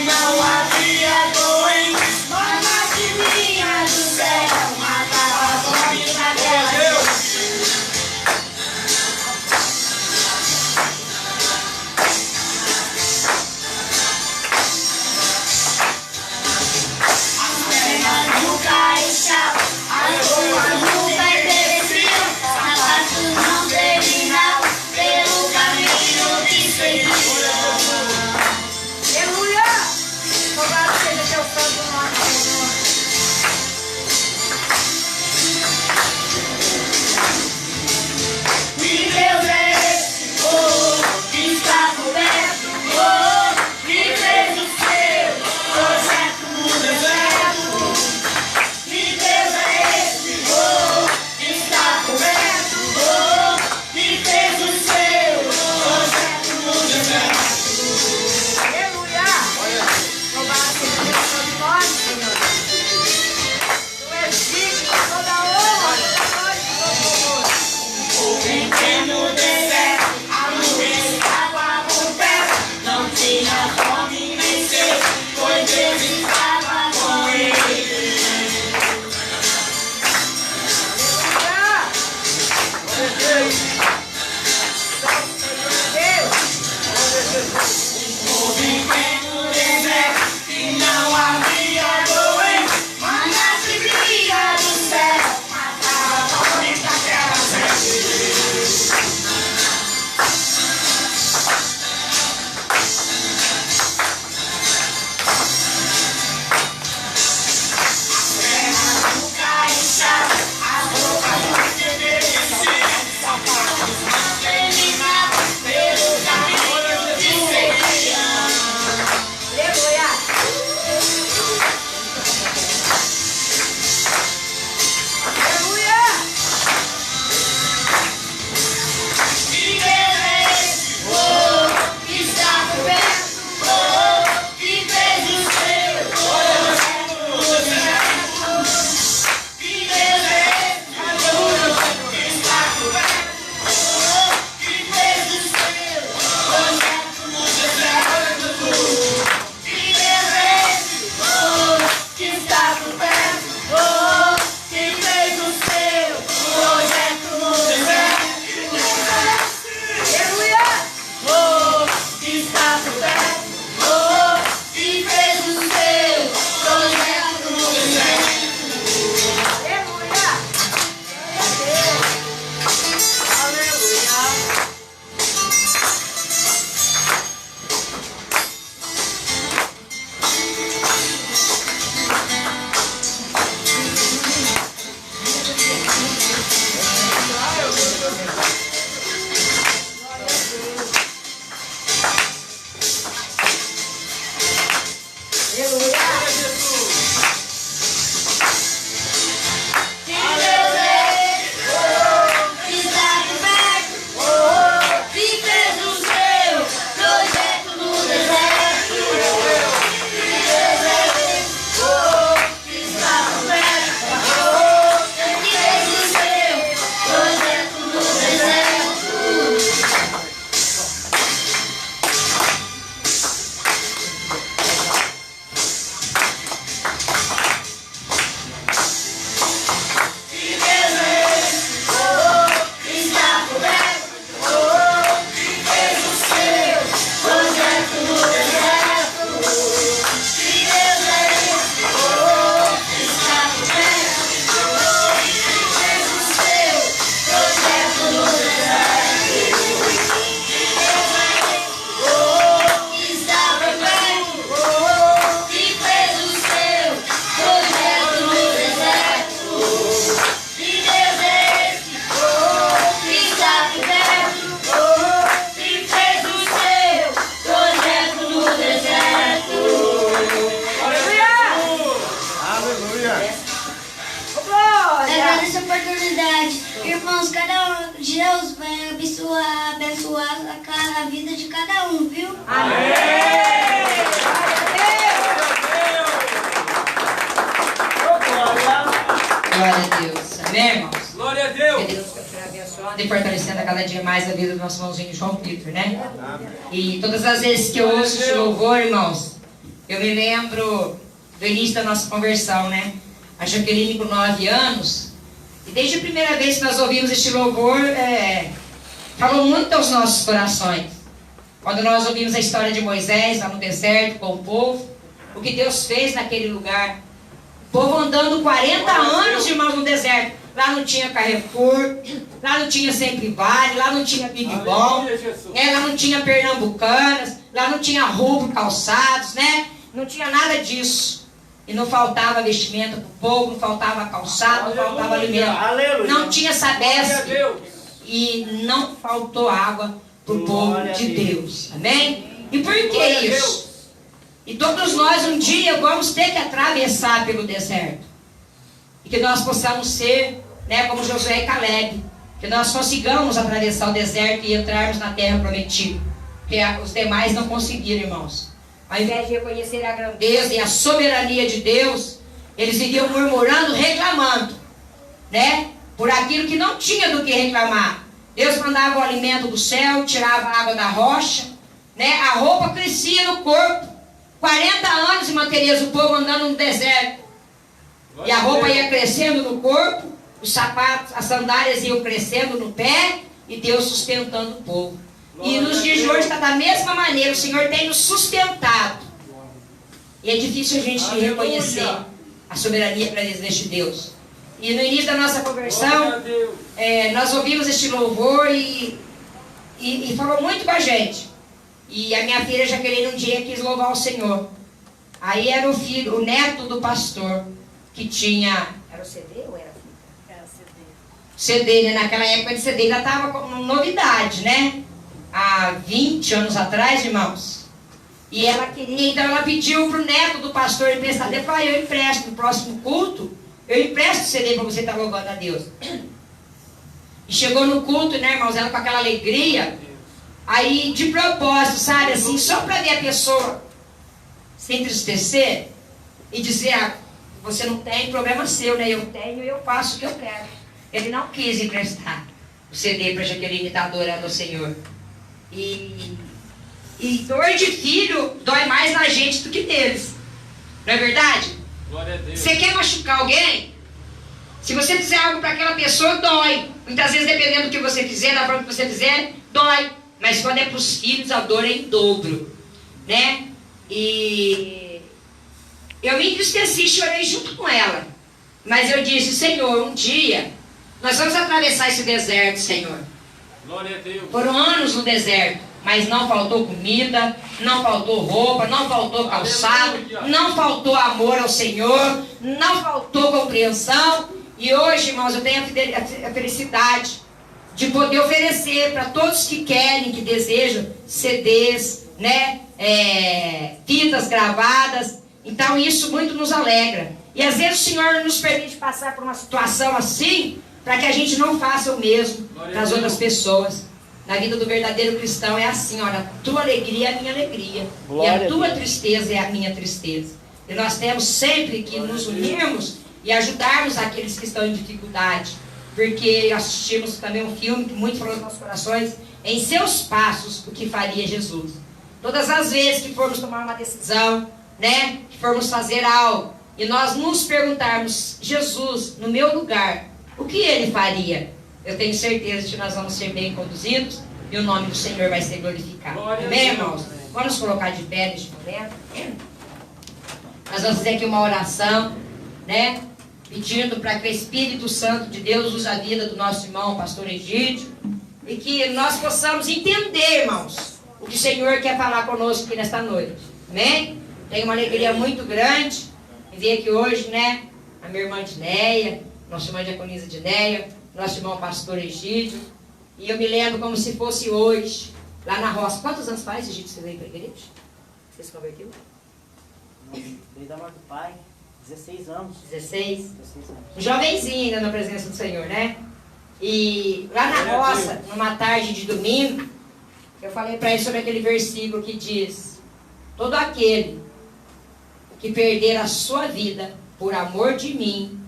não havia doentes, maná que vinha do céu, matava a fome naquela região. As pernas nunca inchavam, as boas nunca envelheciam, sapatos não terminavam pelo caminho que seguiam. Aleluia! Louvado seja teu santo nome, Senhor. Que Deus é esse, oh, que está coberto, oh, que fez o seu projeto no deserto. Que Deus é esse, oh, que está coberto, oh, que fez o seu projeto no deserto. Aleluia! Louvado seja teu santo nome, Senhor. Tu és digno de toda honra, toda glória e todo louvor. Em pleno deserto, a nuvem estava por perto, não tinha fome nem sede, pois Deus estava com ele. Aleluia! Deus! Houve em pleno deserto e não havia doente, maná que vinha do céu, matava a fome daquela gente. Pernas nunca inchavam, as roupas nunca envelheciam, sapatos não terminavam pelo caminho que seguiam. Aleluia! Aleluia! Que Deus é esse, oh, que está coberto, oh, que fez o seu projeto no deserto. Que Deus é esse, oh, que está coberto, oh, que fez o seu projeto no deserto. Que Deus é esse, oh, que está coberto, oh, que fez o seu projeto no deserto. Aleluia! Oh, que está coberto, oh, que fez o seu projeto no deserto. Aleluia! Aleluia! Que Deus é esse, oh, que está coberto, oh, que fez o seu projeto no deserto. Que Deus é esse, oh, que está coberto, oh, que fez o seu projeto no deserto. Que Deus é esse, oh, que está coberto, oh, que fez o seu projeto no deserto. Que Deus é esse, oh, que está coberto, oh, que fez o seu projeto no deserto. Que Deus é esse, oh, que está coberto, oh, que fez o seu projeto no deserto. Que Deus é esse, oh, que está coberto, oh, que fez o seu projeto no deserto. Aleluia! Glória! Agradeço a oportunidade. Irmãos, cada um, Deus vai abençoar a vida de cada um, viu? Amém! Glória a Deus. Amém, irmãos? Glória a Deus. Que Deus continue abençoando e fortalecendo a cada dia mais a vida do nosso irmãozinho João Vitor, né? E todas as vezes que eu ouço esse louvor, irmãos, Eu me lembro do início da nossa conversão, né? A Jaqueline com 9 anos. E desde a primeira vez que nós ouvimos este louvor, falou muito aos nossos corações. Quando nós ouvimos a história de Moisés lá no deserto com o povo, o que Deus fez naquele lugar. O povo andando 40 anos, irmãos, no deserto. Lá não tinha Carrefour, lá não tinha Sempre Vale, lá não tinha Big Bom, lá não tinha Pernambucanas, lá não tinha Rubro Calçados, né? Não tinha nada disso. E não faltava vestimenta para o povo, não faltava calçado, não faltava alimento. Não tinha Sabesp. E não faltou água para o povo de Deus. Amém? E por que isso? E todos nós um dia vamos ter que atravessar pelo deserto. E que nós possamos ser, né, como Josué e Caleb. Que nós consigamos atravessar o deserto e entrarmos na terra prometida. Porque os demais não conseguiram, irmãos. Ao invés de reconhecer a grandeza e a soberania de Deus, eles viviam murmurando, reclamando, né? Por aquilo que não tinha do que reclamar. Deus mandava o alimento do céu, tirava a água da rocha, né? A roupa crescia no corpo. 40 anos e manteria o povo andando no deserto. E a roupa ia crescendo no corpo, os sapatos, as sandálias iam crescendo no pé, e Deus sustentando o povo. E nos dias de hoje está da mesma maneira, o Senhor tem nos sustentado. E é difícil a gente reconhecer a soberania deste Deus. E no início da nossa conversão, nós ouvimos este louvor e falou muito com a gente. E a minha filha Jaqueline um dia quis louvar o Senhor. Aí era o neto do pastor, que tinha... Era o CD ou era fita? Era CD, né? Naquela época de CD ainda estava como novidade, né? Há 20 anos atrás, irmãos. E ela queria, então ela pediu para o neto do pastor emprestar. Ele falou, eu empresto no próximo culto, eu empresto o CD para você estar louvando a Deus. E chegou no culto, né, irmãos, ela com aquela alegria. Aí, de propósito, sabe, assim, só para ver a pessoa se entristecer e dizer, você não tem, problema seu, né? Eu tenho e eu faço o que eu quero. Ele não quis emprestar o CD para Jaqueline estar adorando o Senhor. E dor de filho dói mais na gente do que deles. Não é verdade? Glória a Deus. Você quer machucar alguém? Se você fizer algo para aquela pessoa, dói. Muitas vezes, dependendo do que você fizer, da forma que você fizer, dói. Mas quando é para os filhos, a dor é em dobro. Né? E eu me entristeci e chorei junto com ela. Mas eu disse, Senhor, um dia nós vamos atravessar esse deserto, Senhor. Glória a Deus. Foram anos no deserto, mas não faltou comida, não faltou roupa, não faltou calçado, não faltou amor ao Senhor, não faltou compreensão. E hoje, irmãos, eu tenho a felicidade de poder oferecer para todos que querem, que desejam, CDs, né, fitas gravadas. Então isso muito nos alegra. E às vezes o Senhor nos permite passar por uma situação assim, para que a gente não faça o mesmo para as outras pessoas. Na vida do verdadeiro cristão é assim, olha, a tua alegria é a minha alegria. Glória e a tua tristeza é a minha tristeza. E nós temos sempre que nos unirmos e ajudarmos aqueles que estão em dificuldade. Porque assistimos também um filme que muito falou nos nossos corações, Em Seus Passos, o que faria Jesus. Todas as vezes que formos tomar uma decisão, né, que formos fazer algo, e nós nos perguntarmos, Jesus, no meu lugar, o que ele faria? Eu tenho certeza que nós vamos ser bem conduzidos e o nome do Senhor vai ser glorificado. Amém, irmãos? Vamos colocar de pé neste momento. Nós vamos fazer aqui uma oração, né? Pedindo para que o Espírito Santo de Deus use a vida do nosso irmão, pastor Egídio, e que nós possamos entender, irmãos, o que o Senhor quer falar conosco aqui nesta noite. Amém? Tenho uma alegria muito grande em vir aqui hoje, né? A minha irmã Dineia, nossa irmã Diaconisa Dineia, nosso irmão pastor Egídio. E eu me lembro como se fosse hoje, lá na roça. Quantos anos faz, Egídio, você veio para a igreja? Você se converteu? Veio da morte do pai, 16 anos. 16? 16 anos. Um jovenzinho ainda na presença do Senhor, né? E lá na roça, numa tarde de domingo, eu falei para ele sobre aquele versículo que diz: todo aquele que perder a sua vida por amor de mim,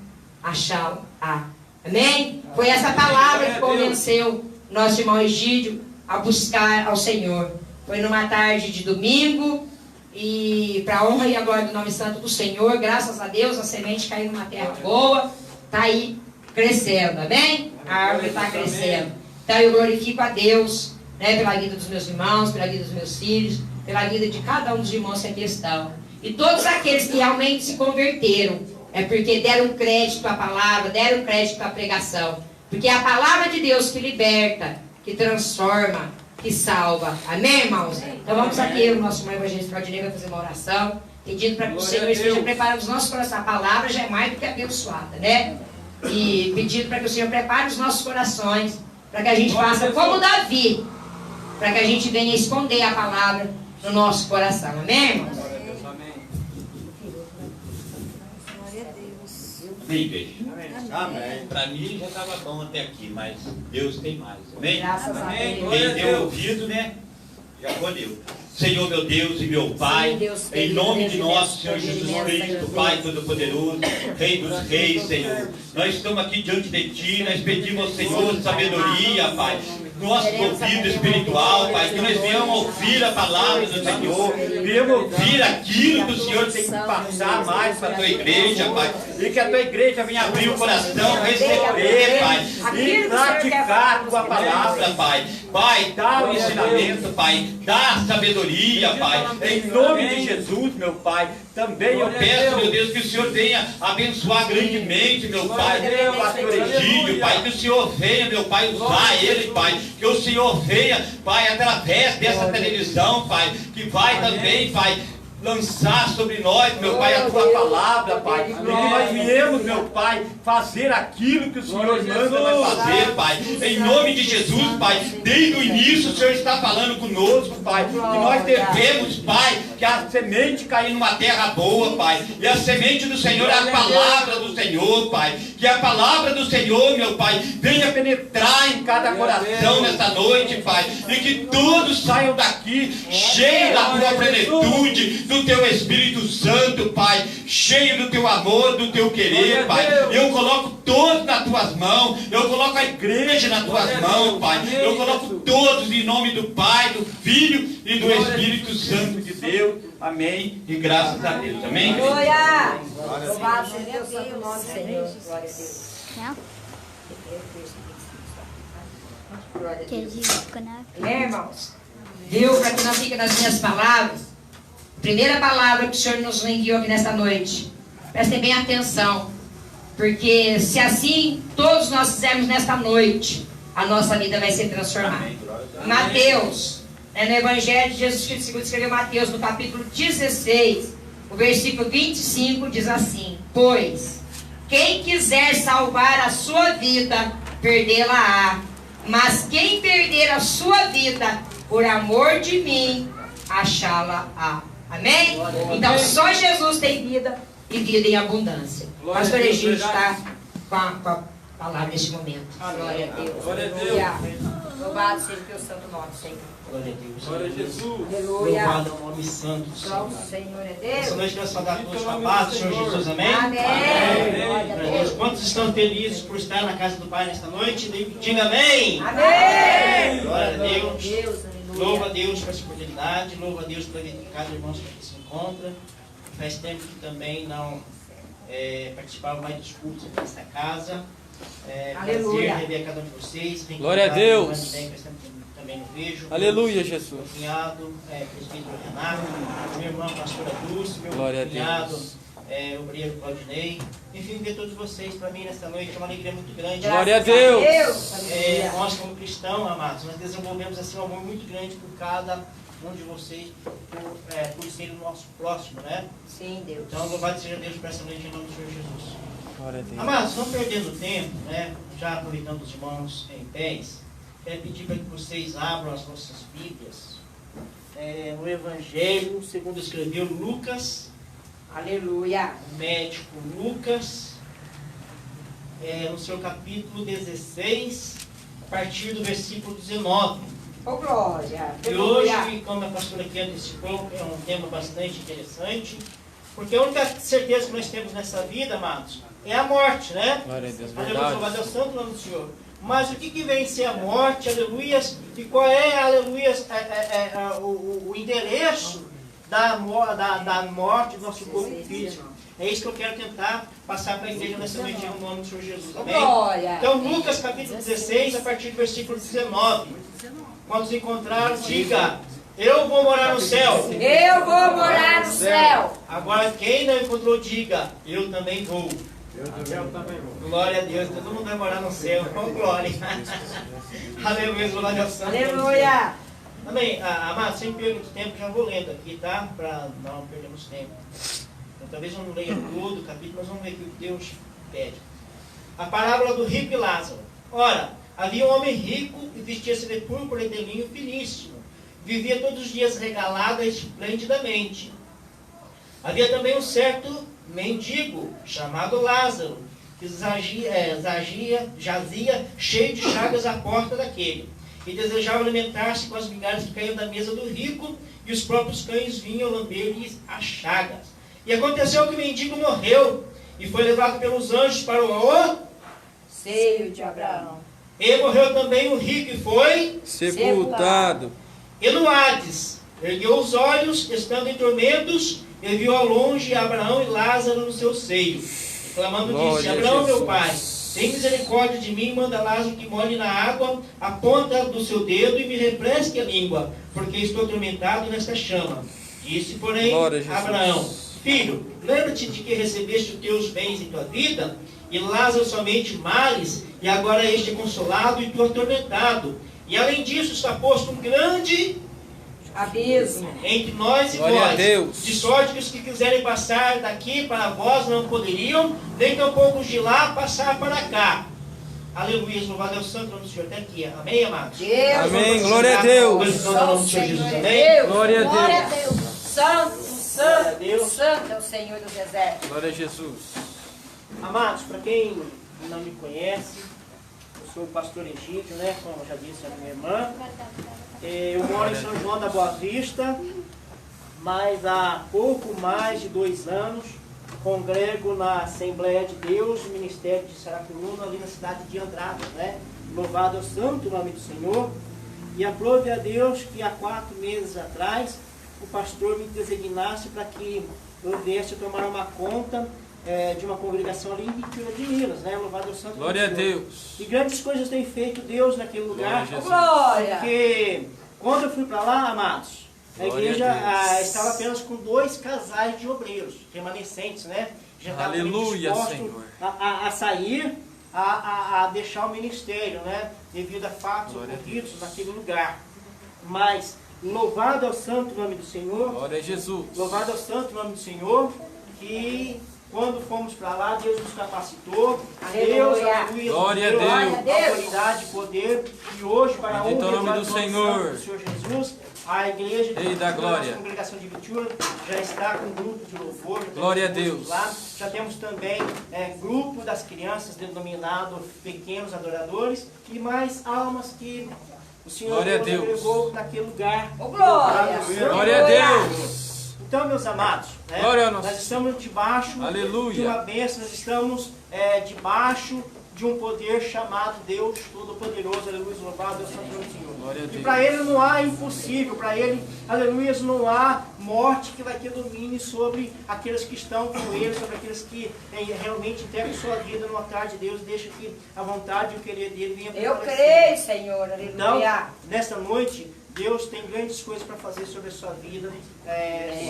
achá-lo-á. Amém? Foi essa palavra que convenceu nosso irmão Egídio a buscar ao Senhor. Foi numa tarde de domingo, E para a honra e a glória do nome santo do Senhor, graças a Deus, a semente caiu numa terra boa, está aí crescendo, amém? A árvore está crescendo. Então eu glorifico a Deus, né, pela vida dos meus irmãos, pela vida dos meus filhos, pela vida de cada um dos irmãos em questão. E todos aqueles que realmente se converteram, é porque deram crédito à palavra, deram crédito à pregação. Porque é a palavra de Deus que liberta, que transforma, que salva. Amém, irmãos? Então vamos aqui, o nosso irmão evangelista Claudinei vai fazer uma oração, pedindo para que o Senhor esteja preparando os nossos corações. A palavra já é mais do que abençoada, né? E pedindo para que o Senhor prepare os nossos corações, para que a gente faça como Davi, para que a gente venha esconder a palavra no nosso coração. Amém, irmãos? Amém, igreja. Amém. Para mim já estava bom até aqui, mas Deus tem mais. Amém? Graças a Deus. Quem deu ouvido, né? Já colheu. Senhor, meu Deus e meu Pai, em nome de nosso Senhor Jesus Cristo, Pai Todo-Poderoso, Rei dos Reis, Senhor. Nós estamos aqui diante de Ti, nós pedimos ao Senhor sabedoria, Pai. Nosso ouvido espiritual, Pai, que nós venhamos ouvir a palavra do Senhor, venhamos ouvir aquilo que o Senhor tem que passar mais para a Tua igreja, Pai, e que a Tua igreja venha abrir o coração, receber, Pai, e praticar a Tua palavra, Pai. Pai, dá o ensinamento, Pai, dá a sabedoria, Pai, em nome de Jesus, meu Pai. Também eu peço, meu Deus, que o Senhor venha abençoar grandemente, meu Pai, o pastor Egídio, Pai, que o Senhor venha, meu Pai, usar ele, Pai, que o Senhor venha, Pai, através dessa televisão, Pai, que vai também, Pai, lançar sobre nós, meu Pai, a Tua palavra, Pai, e que nós viemos, meu Pai, fazer aquilo que o Senhor manda nós fazer, Pai, em nome de Jesus, Pai, desde o início o Senhor está falando conosco, Pai, que nós devemos, Pai, que a semente cair numa terra boa, Pai, e a semente do Senhor é a palavra do Senhor, Pai, que a palavra do Senhor, meu Pai, venha penetrar em cada coração nessa noite, Pai, e que todos saiam daqui cheios da Tua plenitude, do Teu Espírito Santo, Pai, cheio do Teu amor, do Teu querer, Pai. Eu coloco todos nas Tuas mãos, eu coloco a igreja nas Tuas mãos, Pai. Eu coloco todos em nome do Pai, do Filho e do Espírito Santo de Deus. Amém. E graças a Deus. Amém. Glória! Louvado seja Deus, santo nome, Senhor. Glória a Deus. Amém, irmãos? Viu? Para que não fique nas minhas palavras. Primeira palavra que o Senhor nos enviou aqui nesta noite. Prestem bem atenção. Porque se assim todos nós fizermos nesta noite, a nossa vida vai ser transformada. Mateus, no Evangelho de Jesus Cristo, segundo escreveu Mateus, no capítulo 16, o versículo 25 diz assim: pois quem quiser salvar a sua vida, perdê-la-á. Mas quem perder a sua vida, por amor de mim, achá-la-á. Amém? Então só Jesus tem vida e vida em abundância. O pastor Egídio está com a palavra neste momento. Glória a Deus. Glória a Deus. Louvado seja o Teu santo nome, Senhor. Glória a Deus. Glória a Jesus. Louvado é o nome santo do Só Senhor. o Senhor é Essa Deus. noite nós saudar todos com a paz do Senhor Jesus, amém? Amém. Glória a Deus. Quantos estão felizes por estar na casa do Pai nesta noite? Diga amém. Amém. Glória a Deus. Deus, aleluia. Louva a Deus por essa oportunidade. Louva a Deus pela vida de cada irmão que aqui se encontra. Faz tempo que também não participava mais dos cultos aqui nesta casa. Aleluia. Prazer rever cada um de vocês. Glória a Deus. Bem, faz tempo que também não vejo. Aleluia, Jesus. Meu cunhado, presbítero Renato, minha irmã pastora Dulce, meu Glória a cunhado, Deus. obreiro Claudinei. Enfim, ver todos vocês, para mim, nesta noite, é uma alegria muito grande. Glória a Deus. Aleluia. Nós, como cristãos, amados, nós desenvolvemos assim, um amor muito grande por cada um de vocês, por ser o nosso próximo, né? Sim, Deus. Então, louvado seja Deus por essa noite, em nome do Senhor Jesus. Glória a Deus. Amados, não perdendo tempo, né? Já aproveitando os irmãos em pés, quero pedir para que vocês abram as vossas Bíblias no Evangelho, segundo escreveu Lucas, Aleluia. o médico Lucas, no seu capítulo 16, a partir do versículo 19. Oh, glória. E hoje, como a pastora aqui antecipou, é um tema bastante interessante, porque a única certeza que nós temos nessa vida, amados, é a morte, né? Glória a Deus, Aleluia, louvado é o verdade. santo nome do Senhor. Mas o que vem ser a morte, aleluias, e qual é, aleluias, o endereço da morte do nosso corpo físico. É isso que eu quero tentar passar para a igreja nessa noite, no nome do Senhor Jesus. Amém? Glória. Então, Lucas capítulo 16, a partir do versículo 19. Quando se encontrar, diga: eu vou morar no céu. Eu vou morar no céu. Agora, quem não encontrou, diga: eu também vou. Glória a Deus, todo mundo vai morar no céu. Com glória. Aleluia, glória ao Santo. Aleluia. Amém. Amado, sem perder muito tempo, já vou lendo aqui, tá? Para não perdermos tempo. Então, talvez eu não leia todo o capítulo, mas vamos ver o que Deus pede. A parábola do rico e Lázaro. Ora, havia um homem rico e vestia-se de púrpura e de linho finíssimo. Vivia todos os dias regalado esplendidamente. Havia também um certo mendigo, chamado Lázaro, que jazia cheio de chagas à porta daquele, e desejava alimentar-se com as migalhas que caíam da mesa do rico, e os próprios cães vinham lamber-lhes as chagas. E aconteceu que o mendigo morreu, e foi levado pelos anjos para o Seio de Abraão. E morreu também o rico, e foi Sepultado. E no Hades, ergueu os olhos, estando em tormentos, e viu ao longe Abraão e Lázaro no seu seio. Clamando, disse: Abraão, meu pai, tem misericórdia de mim, manda Lázaro que molhe na água a ponta do seu dedo e me refresque a língua, porque estou atormentado nesta chama. Disse, porém, Abraão: filho, lembra-te de que recebeste os teus bens em tua vida, e Lázaro somente males, e agora este é consolado e tu atormentado. E além disso está posto um grande abismo entre nós e Glória a vós, Deus. de sorte que os que quiserem passar daqui para vós não poderiam, nem tampouco os de lá passar para cá. Aleluia, louvado é o santo nome do Senhor. Até aqui, amém, amados? Deus. Amém, glória a Deus. Glorificando o nome do Senhor Jesus, amém? Deus. Glória a Glória a Deus. Deus. Santo, santo, santo é o Senhor dos exércitos. Glória a Jesus. Amados, para quem não me conhece, eu sou o pastor Egídio, né? Como já disse a minha irmã. Eu moro em São João da Boa Vista, mas há pouco mais de 2 anos congrego na Assembleia de Deus, no Ministério de Saracuruna, ali na cidade de Andradas, né? Louvado ao santo nome do Senhor. E aprove a Deus que há 4 meses atrás o pastor me designasse para que eu viesse tomar uma conta de uma congregação ali em Bitura de Minas, né? Louvado ao santo Glória a nome do Senhor. Deus. E grandes coisas tem feito Deus naquele lugar. Glória a Jesus. Glória. Porque quando eu fui para lá, amados, a Glória igreja a Deus. estava apenas com 2 casais de obreiros remanescentes, né? Já estavam Aleluia, dispostos Senhor. a sair, a deixar o ministério, né? Devido a fatos Glória a ocorridos naquele lugar. Mas louvado ao santo nome do Senhor, Glória a Jesus. louvado ao santo nome do Senhor, que quando fomos para lá, Deus nos capacitou. Deus, aleluia, Glória a nos deu Deus. autoridade e poder. E hoje, para a Bendito honra é o nome e do glória Senhor. do Senhor Jesus, a igreja Ei da glória. nossa congregação de Bitura já está com um grupo de louvor. já Glória a temos Deus. Lá. Já temos também grupo das crianças denominado Pequenos Adoradores e mais almas que o Senhor Glória a nos Deus. agregou naquele lugar. Oh, glória. Aleluia. Glória a Deus. Então, meus amados, né, Glória a nosso nós estamos debaixo Aleluia. de uma bênção, nós estamos debaixo de um poder chamado Deus Todo-Poderoso, aleluia, louvado é o santo nome do Senhor. Glória a E Deus. para Ele não há impossível, para Ele, aleluia, não há morte que vai ter domínio sobre aqueles que estão com Ele, sobre aqueles que realmente entregam sua vida no altar de Deus, deixa que a vontade e o querer dele venha Eu prevalecer. creio, Senhor. Então, Aleluia. nesta noite, Deus tem grandes coisas para fazer sobre a sua vida,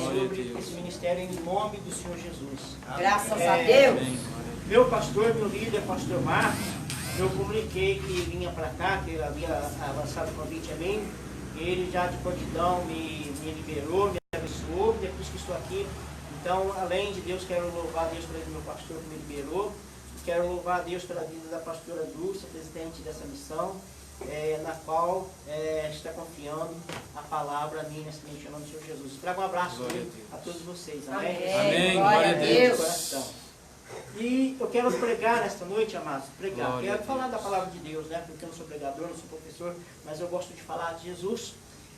sobre esse ministério, em nome do Senhor Jesus. Graças a Deus. Amém. Meu pastor, meu líder, pastor Marcos, eu comuniquei que vinha para cá, que ele havia avançado o convite a mim, ele já de prontidão me liberou, me abençoou, depois que estou aqui. Então, além de Deus, quero louvar a Deus pelo meu pastor que me liberou, quero louvar a Deus pela vida da pastora Dulce, presidente dessa missão, na qual está confiando a palavra a mim nesse momento, em nome do Senhor Jesus. Trago um abraço a todos vocês. Amém? Amém. Glória a Deus. Coração. E eu quero pregar nesta noite, amados, Glória a quero Deus. falar da palavra de Deus, né? Porque eu não sou pregador, não sou professor, mas eu gosto de falar de Jesus.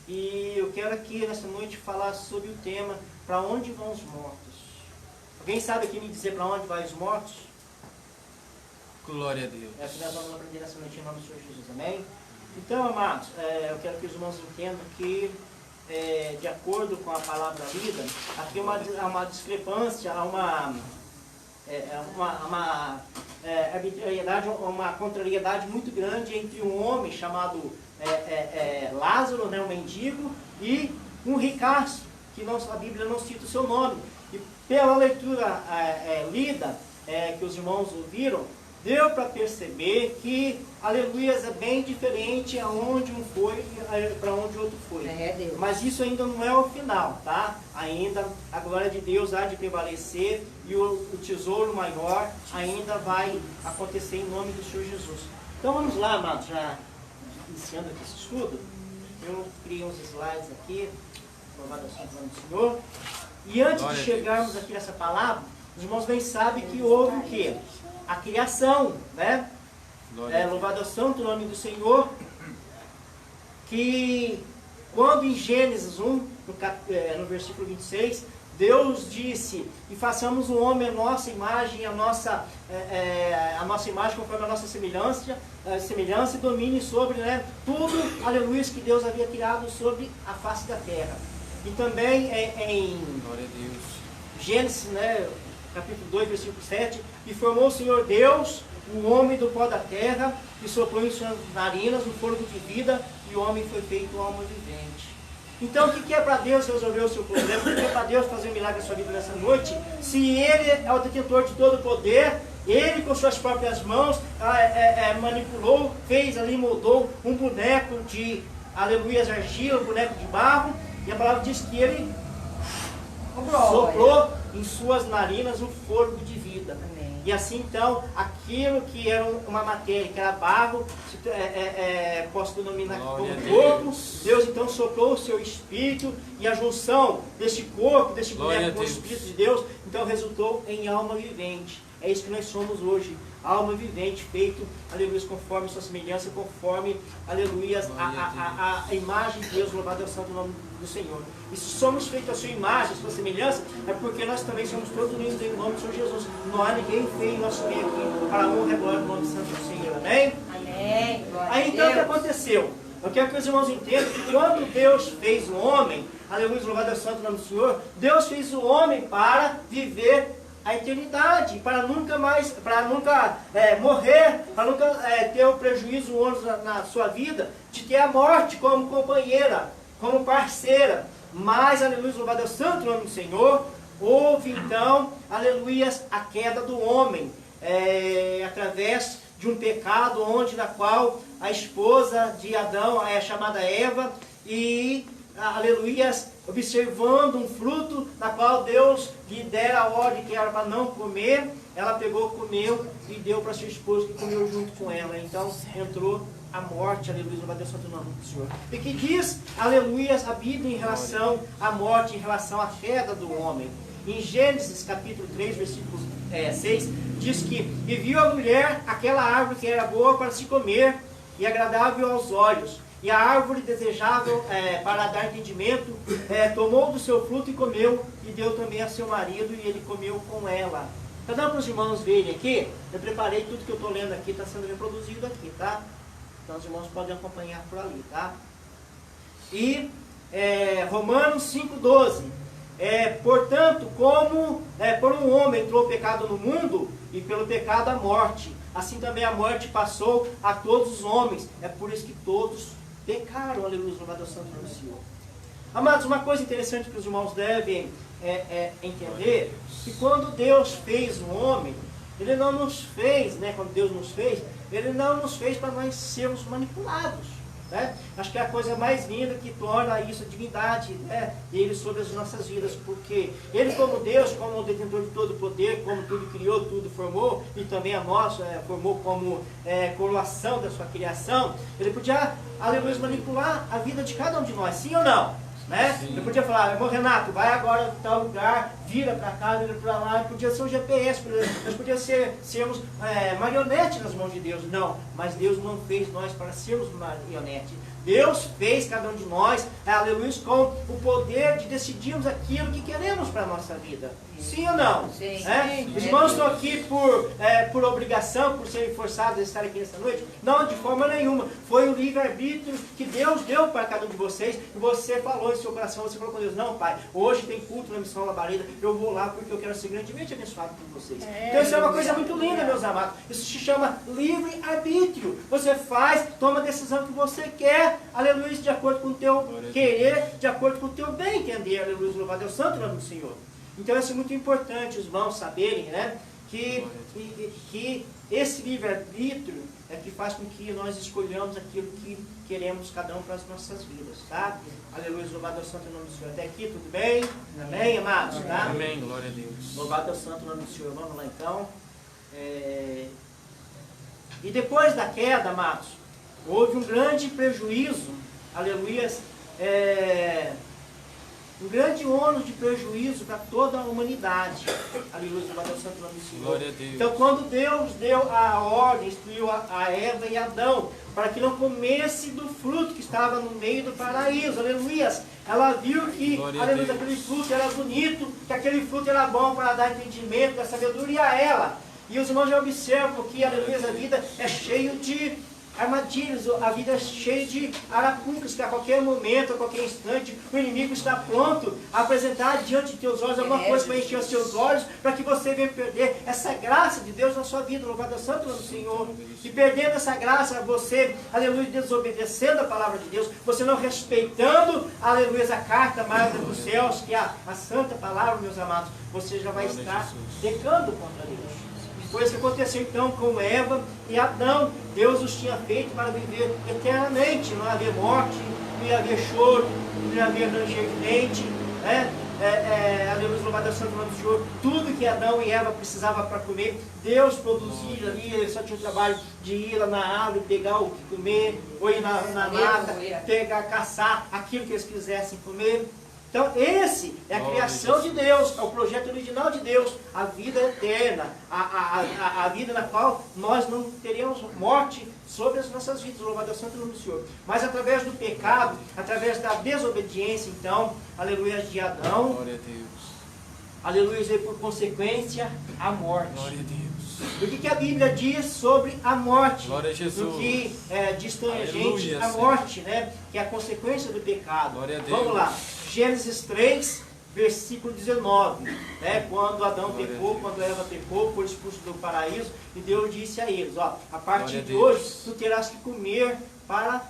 E eu quero aqui nesta noite falar sobre o tema, para onde vão os mortos? Alguém sabe aqui me dizer para onde vão os mortos? Glória a Deus. É o que nós vamos aprender nessa noite em nome do Senhor Jesus, amém? Então, amados, eu quero que os irmãos entendam que de acordo com a palavra lida, aqui há uma discrepância, há uma contrariedade muito grande entre um homem chamado Lázaro, né, um mendigo, e um ricaço, que a Bíblia não cita o seu nome. E pela leitura lida, que os irmãos ouviram, deu para perceber que, aleluias, é bem diferente aonde um foi para onde o outro foi. Deus. Mas isso ainda não é o final, tá? Ainda a glória de Deus há de prevalecer e o tesouro maior ainda vai acontecer em nome do Senhor Jesus. Então vamos lá, amados, já iniciando aqui esse estudo. Eu criei uns slides aqui, louvado seja o nome do Senhor. E antes de chegarmos aqui nessa palavra, os irmãos bem sabem que houve o quê? A criação, né? Louvado seja o nome do Senhor, que quando em Gênesis 1, no versículo 26, Deus disse, e façamos o homem a nossa imagem, a nossa imagem conforme a nossa semelhança e domine sobre, né, tudo, aleluia, que Deus havia criado sobre a face da terra. E também em Gênesis, né, capítulo 2, versículo 7, e formou o Senhor Deus o homem do pó da terra, e soprou em suas narinas um fôlego de vida, e o homem foi feito alma vivente. Então, o que é para Deus resolver o seu problema? O que é para Deus fazer um milagre na sua vida nessa noite? Se Ele é o detentor de todo o poder, Ele com suas próprias mãos manipulou, fez ali, moldou um boneco de, aleluia, argila, um boneco de barro, e a palavra diz que Ele soprou em suas narinas um fôlego de vida. Amém. E assim então, aquilo que era uma matéria, que era barro, posso denominar como corpo, Deus então soprou o seu espírito, e a junção deste corpo, deste boneco com o espírito de Deus, então resultou em alma vivente. É isso que nós somos hoje, alma vivente, feito, aleluia, conforme sua semelhança, conforme, aleluia, a imagem de Deus, louvado é o santo nome do Senhor. E se somos feitos a sua imagem, a sua semelhança, é porque nós também somos todos unidos em nome do Senhor Jesus. Não há ninguém feio em nosso meio aqui, para a honra e glória do nome santo do Senhor. Amém? Amém. Aí então o que aconteceu? Eu quero que os irmãos entendam que quando Deus fez o homem, aleluia, louvado é o santo nome do Senhor, Deus fez o homem para viver a eternidade, para nunca mais, morrer, para nunca ter o prejuízo, o ônus na sua vida, de ter a morte como companheira, como parceira. Mas, aleluia, louvado é o santo nome do Senhor, houve então, aleluia, a queda do homem, através de um pecado, na qual a esposa de Adão é chamada Eva, e, aleluia, observando um fruto na qual Deus lhe dera a ordem que era para não comer, ela pegou, comeu e deu para seu esposo, que comeu junto com ela. Então entrou a morte, aleluia, louvado seja o santo nome do Senhor. E que diz, aleluia, a Bíblia em relação à morte, em relação à queda do homem. Em Gênesis capítulo 3, versículo 6, diz que, e viu a mulher aquela árvore que era boa para se comer e agradável aos olhos, e a árvore desejável para dar entendimento, tomou do seu fruto e comeu, e deu também a seu marido, e ele comeu com ela. Está dando para os irmãos verem aqui? Eu preparei tudo que eu estou lendo aqui, está sendo reproduzido aqui, tá? Então os irmãos podem acompanhar por ali, tá? E Romanos 5,12. Portanto, como por um homem entrou o pecado no mundo, e pelo pecado a morte, assim também a morte passou a todos os homens. É por isso que todos pecaram, aleluia, louvado é o santo nome do Senhor. Amados, uma coisa interessante que os irmãos devem entender, que quando Deus fez o homem, Ele não nos fez, quando Deus nos fez, Ele não nos fez para nós sermos manipulados. Acho que é a coisa mais linda que torna isso a divindade dele sobre as nossas vidas, porque Ele, como Deus, como o detentor de todo o poder, como tudo criou, tudo formou, e também a nossa formou como coroação da sua criação, Ele podia, aleluia, manipular a vida de cada um de nós, sim ou não? Ele podia falar, irmão Renato, vai agora em tal lugar, vira para cá, vira para lá. Podia ser um GPS, nós podíamos sermos marionete nas mãos de Deus. Não, mas Deus não fez nós para sermos marionete. Deus fez cada um de nós, aleluia, com o poder de decidirmos aquilo que queremos para a nossa vida. Sim ou não? Sim. Os irmãos estão aqui por obrigação, por serem forçados a estar aqui nessa noite? Não, de forma nenhuma. Foi o livre-arbítrio que Deus deu para cada um de vocês. E você falou em seu coração, você falou com Deus, não, Pai, hoje tem culto na Missão Labareda, eu vou lá porque eu quero ser grandemente abençoado por vocês. Então isso é uma coisa muito linda, meus amados. Isso se chama livre-arbítrio. Você faz, toma a decisão que você quer, aleluia, de acordo com o teu querer, de acordo com o teu bem entender, aleluia, louvado é o santo nome do Senhor. Então isso é muito importante os irmãos saberem, né, que esse livre-arbítrio é que faz com que nós escolhamos aquilo que queremos cada um para as nossas vidas, tá? Aleluia, louvado é o santo nome do Senhor. Até aqui, tudo bem? Amém, amados? Tá? Amém, glória a Deus. Louvado é o santo nome do Senhor. Vamos lá então. E depois da queda, amados, houve um grande prejuízo, aleluia, um grande ônus de prejuízo para toda a humanidade. Aleluia, louvado é o santo nome do Senhor. Glória a Deus. Então, quando Deus deu a ordem, instruiu a Eva e Adão, para que não comesse do fruto que estava no meio do paraíso, aleluia, ela viu que, aleluia, aquele fruto era bonito, que aquele fruto era bom para dar entendimento, da sabedoria a ela. E os irmãos já observam que, aleluia, a vida é cheia de armadilhas, a vida é cheia de arapucas, que a qualquer momento, a qualquer instante, o inimigo está pronto a apresentar diante de teus olhos alguma coisa para encher os seus olhos, para que você venha perder essa graça de Deus na sua vida, louvado é o santo nome do Senhor. E perdendo essa graça, você, aleluia, desobedecendo a palavra de Deus, você não respeitando, aleluia, a carta mágica dos céus, que é a santa palavra, meus amados, você já vai estar pecando contra Deus. Foi isso que aconteceu então com Eva e Adão. Deus os tinha feito para viver eternamente. Não havia morte, não ia haver choro, não ia haver ranger de dente, né? Aleluia, louvado é o santo nome do Senhor. Tudo que Adão e Eva precisavam para comer, Deus produzia ali. Eles só tinham o trabalho de ir lá na árvore, pegar o que comer, ou ir na mata, pegar, caçar aquilo que eles quisessem comer. Então, esse é a criação de Deus, é o projeto original de Deus, a vida eterna, a vida na qual nós não teríamos morte sobre as nossas vidas, louvado é o santo nome do Senhor. Mas através do pecado, através da desobediência, então, aleluia, de Adão, Glória a Deus. aleluia, e por consequência, a morte. Glória a Deus. O que a Bíblia diz sobre a morte? Glória a Jesus. O que diz também a gente, Aleluia, a morte, né? Que é a consequência do pecado. Glória a Deus. Vamos lá. Gênesis 3, versículo 19. Né? Quando Adão Glória pecou, a Deus. quando Eva pecou, foi expulso do paraíso, e Deus disse a eles, ó, a partir Glória a de Deus. hoje, tu terás que comer para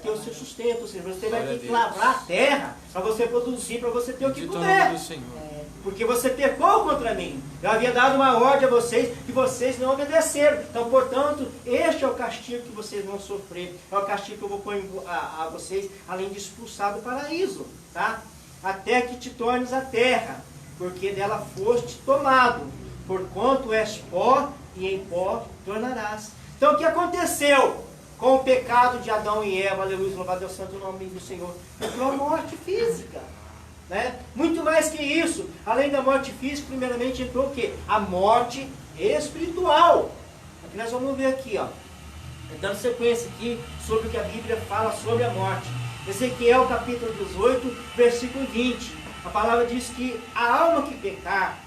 ter o seu sustento. Ou seja, você vai Glória ter que a Deus. lavrar a terra para você produzir, para você ter o que Bendito é o comer. nome do Senhor. Porque você pecou contra mim. Eu havia dado uma ordem a vocês que vocês não obedeceram. Então, portanto, este é o castigo que vocês vão sofrer. É o castigo que eu vou pôr a vocês, além de expulsar do paraíso. Tá? Até que te tornes a terra, porque dela foste tomado. Porquanto és pó, e em pó tornarás. Então, o que aconteceu com o pecado de Adão e Eva? Aleluia, louvado é o santo nome do Senhor. Entrou a morte física. Né? Muito mais que isso, além da morte física, primeiramente entrou o quê? A morte espiritual. Aqui nós vamos ver aqui, ó, dando sequência aqui sobre o que a Bíblia fala sobre a morte. Ezequiel capítulo 18, versículo 20. A palavra diz que a alma que pecar,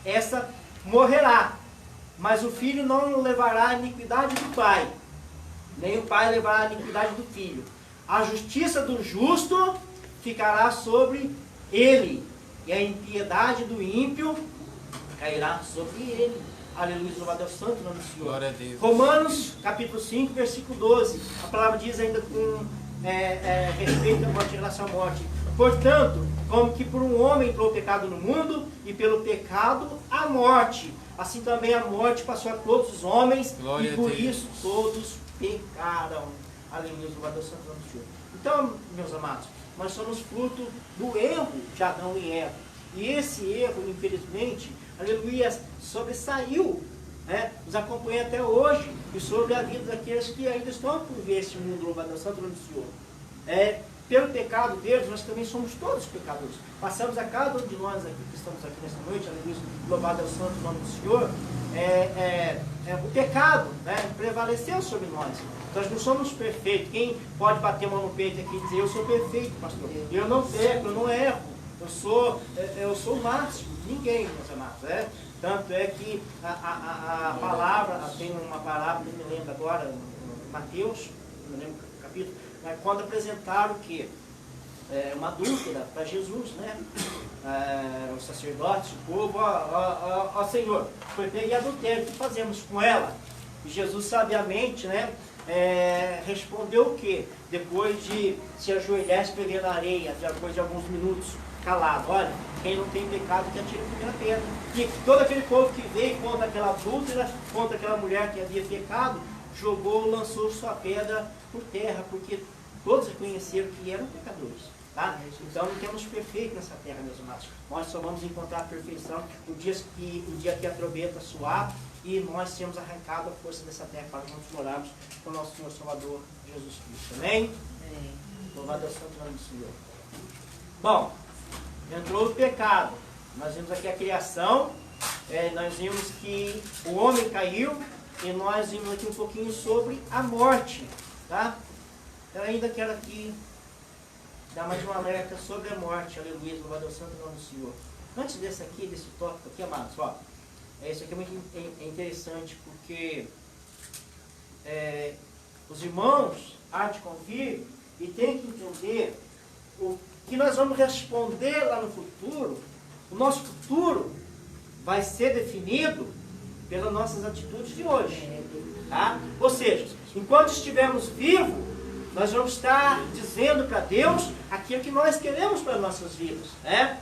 essa morrerá. Mas o filho não levará a iniquidade do pai, nem o pai levará a iniquidade do filho. A justiça do justo ficará sobre ele, e a impiedade do ímpio cairá sobre ele. Aleluia, louvado é o santo nome do Senhor. Glória a Deus. Romanos, capítulo 5, versículo 12. A palavra diz ainda com respeito à morte, em relação à morte. Portanto, como que por um homem entrou o pecado no mundo, e pelo pecado a morte, assim também a morte passou a todos os homens, Glória e a por Deus. isso todos pecaram. Aleluia, louvado é o santo nome do Senhor. Então, meus amados, nós somos fruto do erro de Adão e Eva. E esse erro, infelizmente, aleluia, sobressaiu, né? Nos acompanha até hoje, e sobre a vida daqueles que ainda estão por ver esse mundo, louvado ao santo nome do Senhor. pelo pecado deles, nós também somos todos pecadores. Passamos a cada um de nós aqui, que estamos aqui nesta noite, aleluia, louvado é o santo nome do Senhor, o pecado, né, prevaleceu sobre nós. Nós não somos perfeitos. Quem pode bater a mão no peito aqui e dizer, eu sou perfeito, pastor? Eu não peco, eu não erro. Eu sou o máximo. Ninguém, meus amados. Tanto é que a palavra, tem uma palavra, não me lembro agora, Mateus, não me lembro o capítulo, mas quando apresentaram o quê? Uma dúvida para Jesus, né? Os sacerdotes, o povo, ó Senhor, foi pegar adultério, o que fazemos com ela? E Jesus sabiamente, né? Respondeu o quê? Depois de se ajoelhar, escrever na areia, depois de alguns minutos calado, olha, quem não tem pecado que atira a primeira pedra. E todo aquele povo que veio contra aquela adúltera, contra aquela mulher que havia pecado, lançou sua pedra por terra, porque todos reconheceram que eram pecadores. Tá? Então não temos perfeito nessa terra, meus amados. Nós só vamos encontrar a perfeição o dia que a trombeta soar e nós sermos arrancados a força dessa terra para nós morarmos com o nosso Senhor Salvador Jesus Cristo. Amém? Louvado é o santo nome do Senhor. Bom, entrou o pecado. Nós vimos aqui a criação, nós vimos que o homem caiu e nós vimos aqui um pouquinho sobre a morte. Tá? Eu ainda quero aqui dar mais uma alerta sobre a morte. Aleluia, louvado é o santo nome do Senhor. Antes desse tópico aqui, amados, ó, isso aqui é muito interessante porque os irmãos há de convir e tem que entender o que nós vamos responder lá no futuro. O nosso futuro vai ser definido pelas nossas atitudes de hoje. Tá? Ou seja, enquanto estivermos vivos, nós vamos estar dizendo para Deus aquilo que nós queremos para as nossas vidas. Né?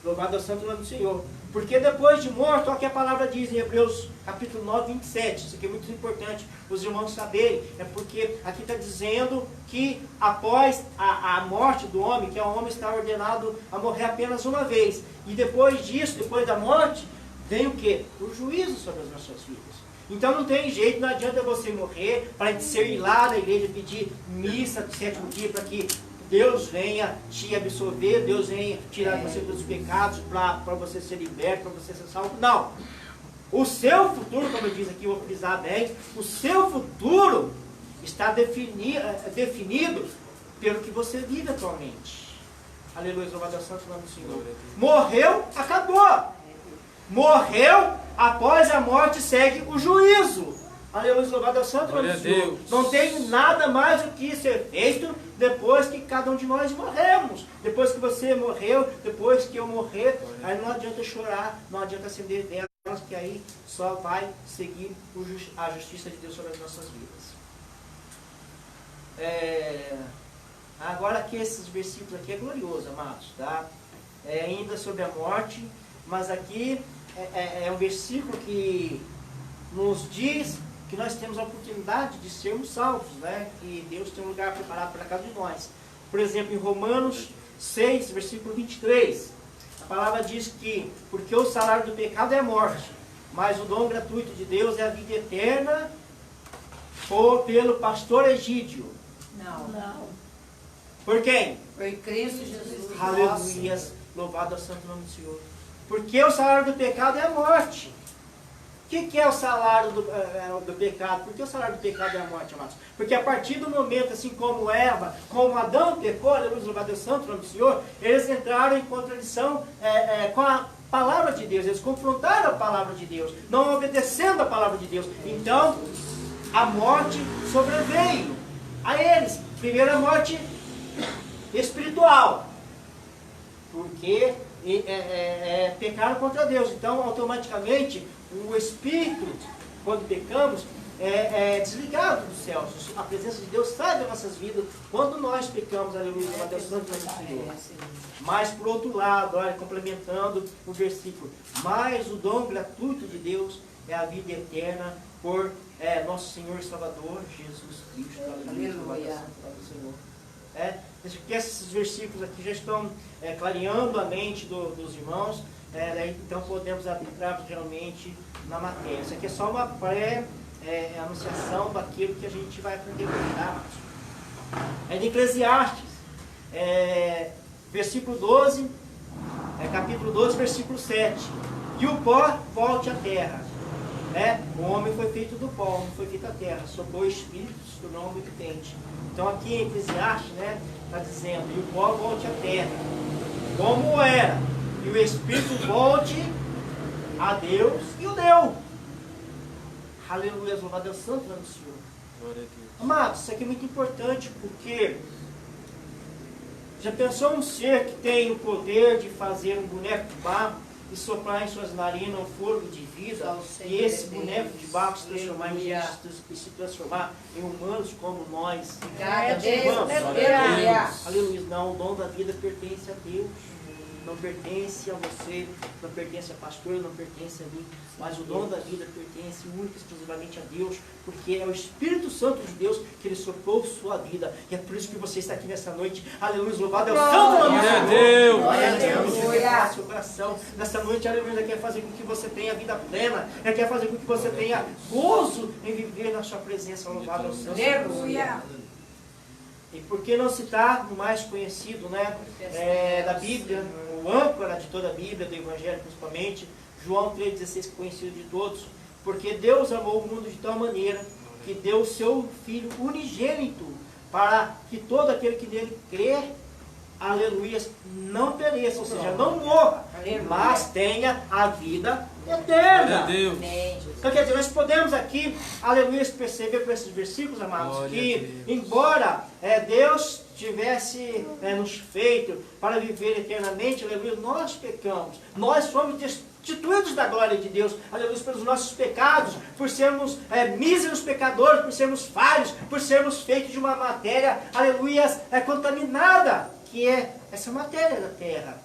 Louvado é o santo nome do Senhor. Porque depois de morto, olha o que a palavra diz em Hebreus capítulo 9, 27. Isso aqui é muito importante os irmãos saberem. É porque aqui está dizendo que após a morte do homem, que o homem está ordenado a morrer apenas uma vez. E depois disso, depois da morte, vem o quê? O juízo sobre as nossas vidas. Então não tem jeito, não adianta você morrer para você ir lá na igreja pedir missa do sétimo dia para que Deus venha te absolver, Deus venha tirar você dos pecados para você ser liberto, para você ser salvo. Não. O seu futuro, como eu disse aqui, eu vou frisar bem, o seu futuro está definido pelo que você vive atualmente. Aleluia, louvado é o santo nome do Senhor. Morreu, acabou. Morreu, após a morte segue o juízo. Aleluia, louvado é o santo nome do Senhor. Não tem nada mais o que ser feito depois que cada um de nós morremos. Depois que você morreu, depois que eu morrer, aí não adianta chorar, não adianta acender velas, que aí só vai seguir a justiça de Deus sobre as nossas vidas. Agora aqui esses versículos aqui é glorioso, amados, tá? Ainda sobre a morte, mas aqui é um versículo que nos diz que nós temos a oportunidade de sermos salvos, né? Que Deus tem um lugar preparado para cada um de nós. Por exemplo, em Romanos 6, versículo 23, a palavra diz que, porque o salário do pecado é a morte, mas o dom gratuito de Deus é a vida eterna pelo pastor Egídio. Não. Por quem? Por Cristo Jesus. Aleluia, louvado é o santo nome do Senhor. Porque o salário do pecado é a morte. O que é o salário do pecado? Por que o salário do pecado é a morte, amados? Porque a partir do momento, assim como Eva, como Adão pecou, aleluia, louvado é o santo nome do Senhor, eles entraram em contradição com a palavra de Deus. Eles confrontaram a palavra de Deus, não obedecendo a palavra de Deus. Então, a morte sobreveio a eles. Primeiro, a morte espiritual. Porque pecaram contra Deus. Então, automaticamente, o Espírito, quando pecamos, é desligado dos céus. A presença de Deus sai das nossas vidas quando nós pecamos, aleluia, Deus Santo do Senhor. Mas, por outro lado, olha, complementando o versículo, mas o dom gratuito de Deus é a vida eterna por nosso Senhor e Salvador, Jesus Cristo. Aleluia. Senhor. Que esses versículos aqui já estão clareando a mente dos irmãos, então podemos entrar realmente na matéria. Isso aqui é só uma pré-anunciação daquilo que a gente vai aprender hoje. Tá? É de Eclesiastes, versículo 12, capítulo 12, versículo 7. E o pó volte à terra. O homem foi feito do pó, o homem foi feito da terra, soprou o Espírito, se tornou homem vivente. Então aqui em Eclesiastes, está dizendo, e o pó volte à terra, como era, e o Espírito volte a Deus, e o deu. Aleluia, louvado é o santo nome do Senhor. Glória a Deus. Amados, isso aqui é muito importante, porque já pensou um ser que tem o poder de fazer um boneco de barro e soprar em suas narinas um fôlego de vida, e esse boneco de barro se transformar em Jesus, e se transformar em humanos como nós? Aleluia. Não, o dom da vida pertence a Deus. Não pertence a você, não pertence a pastor, não pertence a mim, mas o dom da vida pertence única e exclusivamente a Deus, porque é o Espírito Santo de Deus que Ele soprou sua vida, e é por isso que você está aqui nessa noite. Aleluia, louvado é o santo nome do Senhor. Glória a Deus. Você quer seu coração nessa noite, aleluia, Ele quer fazer com que você tenha vida plena, Ele quer fazer com que você tenha gozo em viver na sua presença. Louvado é o santo nome do Senhor. E por que não citar o mais conhecido, da Bíblia, o âncora de toda a Bíblia, do Evangelho principalmente, João 3,16, conhecido de todos? Porque Deus amou o mundo de tal maneira que deu o seu Filho unigênito, para que todo aquele que nele crê, aleluia, não pereça, ou seja, não morra, mas tenha a vida eterna. Então quer dizer, nós podemos aqui, aleluia, perceber por esses versículos, amados, que embora Deus tivesse nos feito para viver eternamente, aleluia, nós pecamos, nós fomos destituídos da glória de Deus, aleluia, pelos nossos pecados, por sermos míseros pecadores, por sermos falhos, por sermos feitos de uma matéria, aleluia, contaminada, que é essa matéria da terra.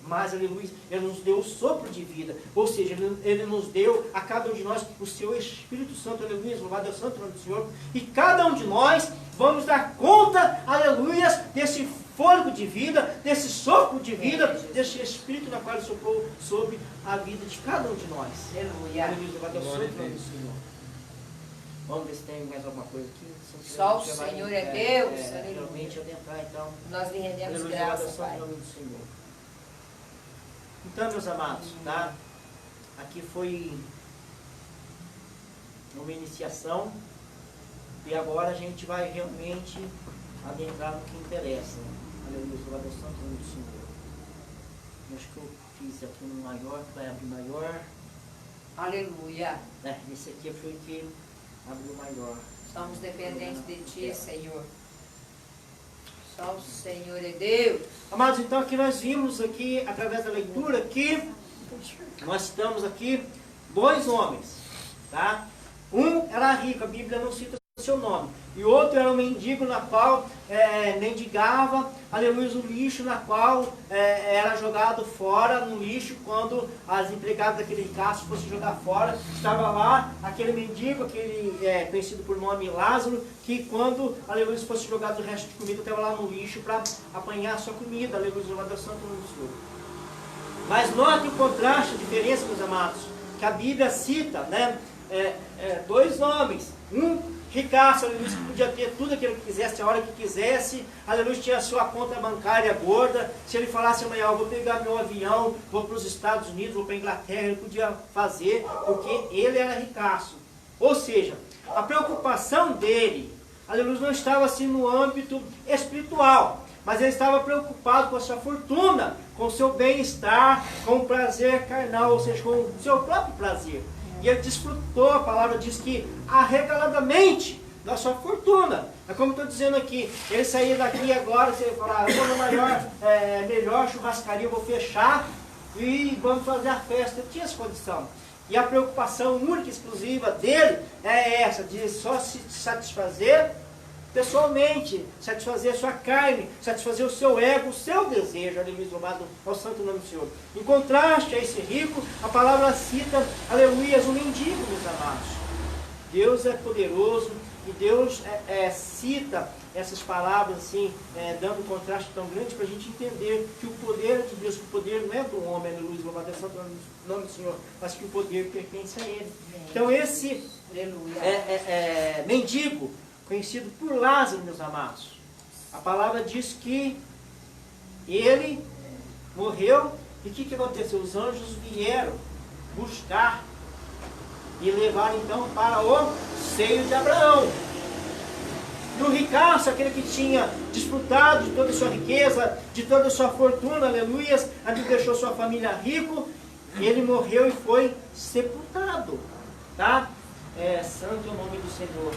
Mas, aleluia, Ele nos deu o sopro de vida, ou seja, Ele nos deu a cada um de nós o seu Espírito Santo, aleluia, louvado é o santo nome do Senhor, e cada um de nós vamos dar conta, aleluia, desse fôlego de vida, desse sopro de vida, desse Espírito na qual Ele soprou sobre a vida de cada um de nós. Aleluia, louvado é o santo nome do Senhor. Vamos ver se tem mais alguma coisa aqui. Só o Senhor é Deus. Realmente adentrar, então. Nós lhe rendemos Aleluia, graças, Pai. nome do Senhor. Então, meus amados, tá? Aqui foi uma iniciação e agora a gente vai realmente adentrar no que interessa. Aleluia, louvado é o santo nome do Senhor. Acho que eu fiz aqui no maior, vai abrir maior. Aleluia. Esse aqui foi o que abriu maior. Somos dependentes de Ti, Senhor. Só o Senhor é Deus. Amados, então aqui nós vimos aqui, através da leitura, que nós estamos aqui dois homens, tá? Um era rico, a Bíblia não cita o seu nome, e outro era um mendigo na qual mendigava, aleluia, o lixo na qual era jogado fora no lixo quando as empregadas daquele ricaço fossem jogar fora. Estava lá aquele mendigo, aquele conhecido por nome Lázaro, que quando, aleluia, fosse jogado o resto de comida, estava lá no lixo para apanhar a sua comida, aleluia, louvado é o santo nome do Senhor. Mas note o contraste, a diferença, meus amados, que a Bíblia cita, dois homens, um ricaço, aleluia, que podia ter tudo aquilo que quisesse, a hora que quisesse, aleluia, tinha a sua conta bancária gorda. Se ele falasse amanhã, eu vou pegar meu avião, vou para os Estados Unidos, vou para a Inglaterra, ele podia fazer, porque ele era ricaço. Ou seja, a preocupação dele, aleluia, não estava assim no âmbito espiritual, mas ele estava preocupado com a sua fortuna, com o seu bem-estar, com o prazer carnal, ou seja, com o seu próprio prazer. E ele desfrutou, a palavra diz que arregaladamente da sua fortuna. É como estou dizendo aqui, ele saía daqui agora, se ele falar, eu vou no melhor churrascaria, eu vou fechar e vamos fazer a festa. Ele tinha essa condição. E a preocupação única e exclusiva dele é essa, de só se satisfazer pessoalmente, satisfazer a sua carne, satisfazer o seu ego, o seu desejo, aleluia, louvado ao santo nome do Senhor. Em contraste a esse rico, a palavra cita, aleluia, o mendigo, meus amados. Deus é poderoso e Deus cita essas palavras assim, dando um contraste tão grande para a gente entender que o poder de Deus, que o poder não é do homem, aleluia, louvado ao santo nome do Senhor, mas que o poder pertence a Ele. Então esse mendigo, conhecido por Lázaro, meus amados, a palavra diz que ele morreu. E o que aconteceu? Os anjos vieram buscar e levaram então para o seio de Abraão. E o ricaço, aquele que tinha desfrutado de toda a sua riqueza, de toda a sua fortuna, aleluias, aquele que deixou sua família rico, ele morreu e foi sepultado, tá? Santo é o nome do Senhor.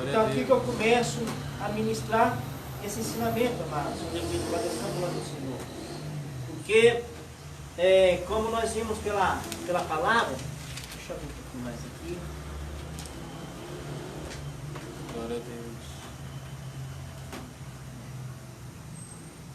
Então aqui que eu começo a ministrar esse ensinamento, amados, aleluia, glória ao nome do Senhor. Porque, como nós vimos pela palavra, deixa eu ver um pouquinho mais aqui. Glória a Deus.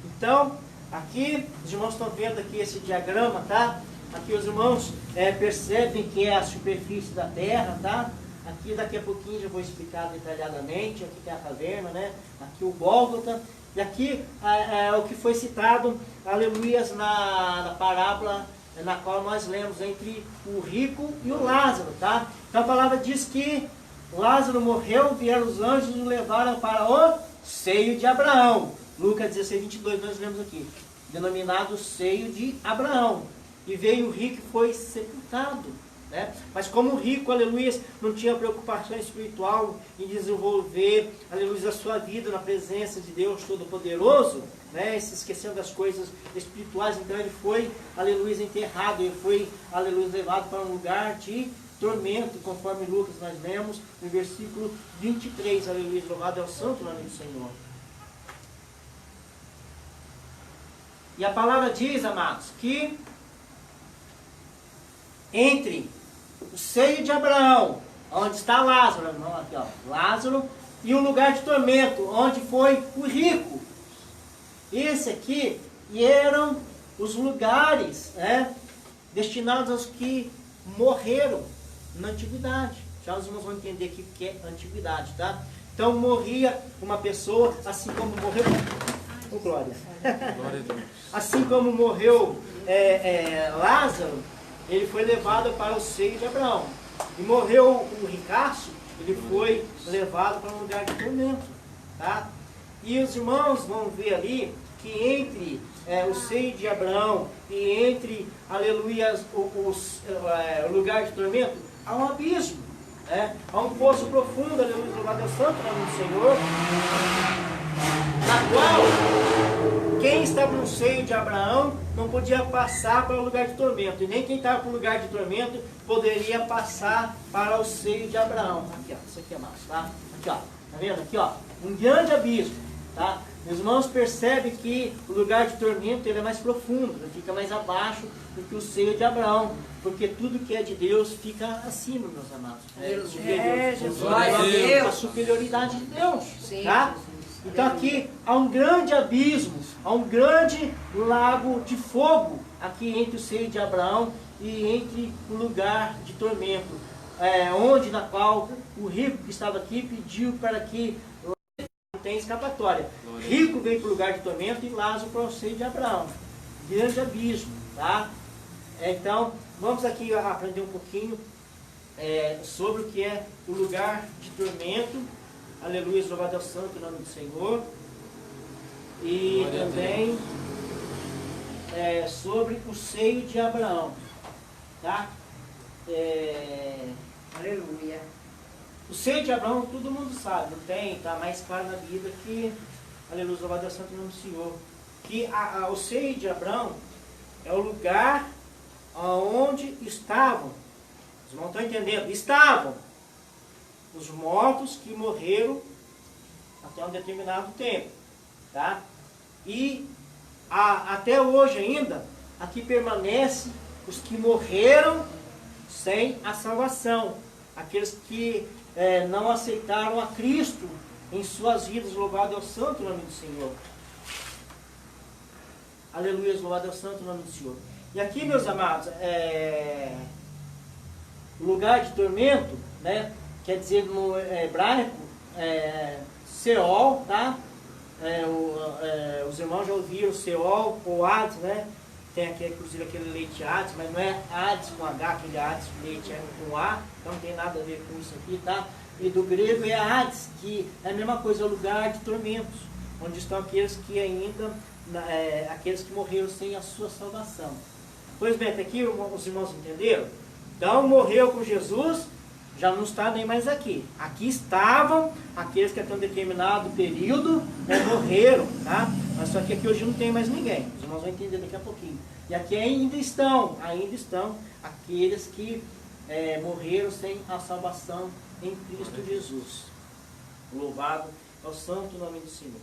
Então, aqui, os irmãos estão vendo aqui esse diagrama, tá? Aqui os irmãos percebem que é a superfície da terra, tá? Aqui daqui a pouquinho já vou explicar detalhadamente. Aqui tem a caverna, né? Aqui o Gólgota. E aqui é o que foi citado, aleluias, na parábola na qual nós lemos entre o rico e o Lázaro, tá? Então a palavra diz que Lázaro morreu, vieram os anjos e o levaram para o seio de Abraão. Lucas 16, 22, nós lemos aqui. Denominado seio de Abraão. E veio o rico e foi sepultado. Né? Mas como o rico, aleluia, não tinha preocupação espiritual em desenvolver, aleluia, a sua vida na presença de Deus Todo-Poderoso, né? Se esquecendo das coisas espirituais, então ele foi, aleluia, enterrado, ele foi, aleluia, levado para um lugar de tormento, conforme Lucas nós lemos no versículo 23, aleluia, louvado é o santo nome do Senhor. E a palavra diz, amados, que entre o seio de Abraão, onde está Lázaro, não, aqui, ó, Lázaro, e o lugar de tormento, onde foi o rico. Esse aqui eram os lugares, né, destinados aos que morreram na antiguidade. Já os irmãos vão entender aqui o que é antiguidade, tá? Então morria uma pessoa, assim como morreu... Oh, glória! Glória a Deus. Assim como morreu Lázaro, ele foi levado para o seio de Abraão. E morreu o ricaço, ele foi levado para um lugar de tormento. Tá? E os irmãos vão ver ali que entre o seio de Abraão e entre, aleluia, o lugar de tormento, há um abismo. Né? Há um poço profundo, aleluia, louvado é o santo nome do Senhor, na qual quem estava no seio de Abraão não podia passar para o lugar de tormento, e nem quem estava para o lugar de tormento poderia passar para o seio de Abraão. Aqui, ó, isso aqui é massa, tá? Aqui, ó, tá vendo? Aqui, ó, um grande abismo, tá? Os irmãos percebem que o lugar de tormento ele é mais profundo, ele fica mais abaixo do que o seio de Abraão, porque tudo que é de Deus fica acima, meus amados. A superioridade de Deus, tá? Então aqui há um grande abismo, há um grande lago de fogo aqui entre o seio de Abraão e entre o lugar de tormento, onde na qual o rico que estava aqui pediu para que não tenha escapatória. Rico veio para o lugar de tormento e Lázaro para o seio de Abraão. Grande abismo, tá? Então vamos aqui aprender um pouquinho sobre o que é o lugar de tormento. Aleluia, louvado é o santo nome do Senhor. E glória também sobre o seio de Abraão. Tá? Aleluia. O seio de Abraão todo mundo sabe, não tem? Está mais claro na Bíblia que, aleluia, louvado é o santo nome do Senhor. Que o seio de Abraão é o lugar onde estavam, os irmãos estão entendendo? Estavam os mortos que morreram até um determinado tempo, tá? E até hoje ainda, aqui permanece os que morreram sem a salvação, aqueles que não aceitaram a Cristo em suas vidas. Louvado é o santo nome do Senhor. Aleluia, louvado é o santo nome do Senhor. E aqui, meus amados, lugar de tormento, né? Quer dizer no hebraico, Seol, tá? Os irmãos já ouviram Seol ou Hades, né? Tem aqui, inclusive, aquele leite Hades, mas não é Hades com H, aquele Hades leite com A, então não tem nada a ver com isso aqui, tá? E do grego é Hades, que é a mesma coisa, é o lugar de tormentos, onde estão aqueles que ainda aqueles que morreram sem a sua salvação. Pois bem, até aqui os irmãos entenderam? Então morreu com Jesus, já não está nem mais aqui. Aqui estavam aqueles que até um determinado período morreram, tá? Mas só que aqui hoje não tem mais ninguém. Os irmãos vão entender daqui a pouquinho. E aqui ainda estão aqueles que morreram sem a salvação em Cristo Jesus. Louvado é o santo nome do Senhor.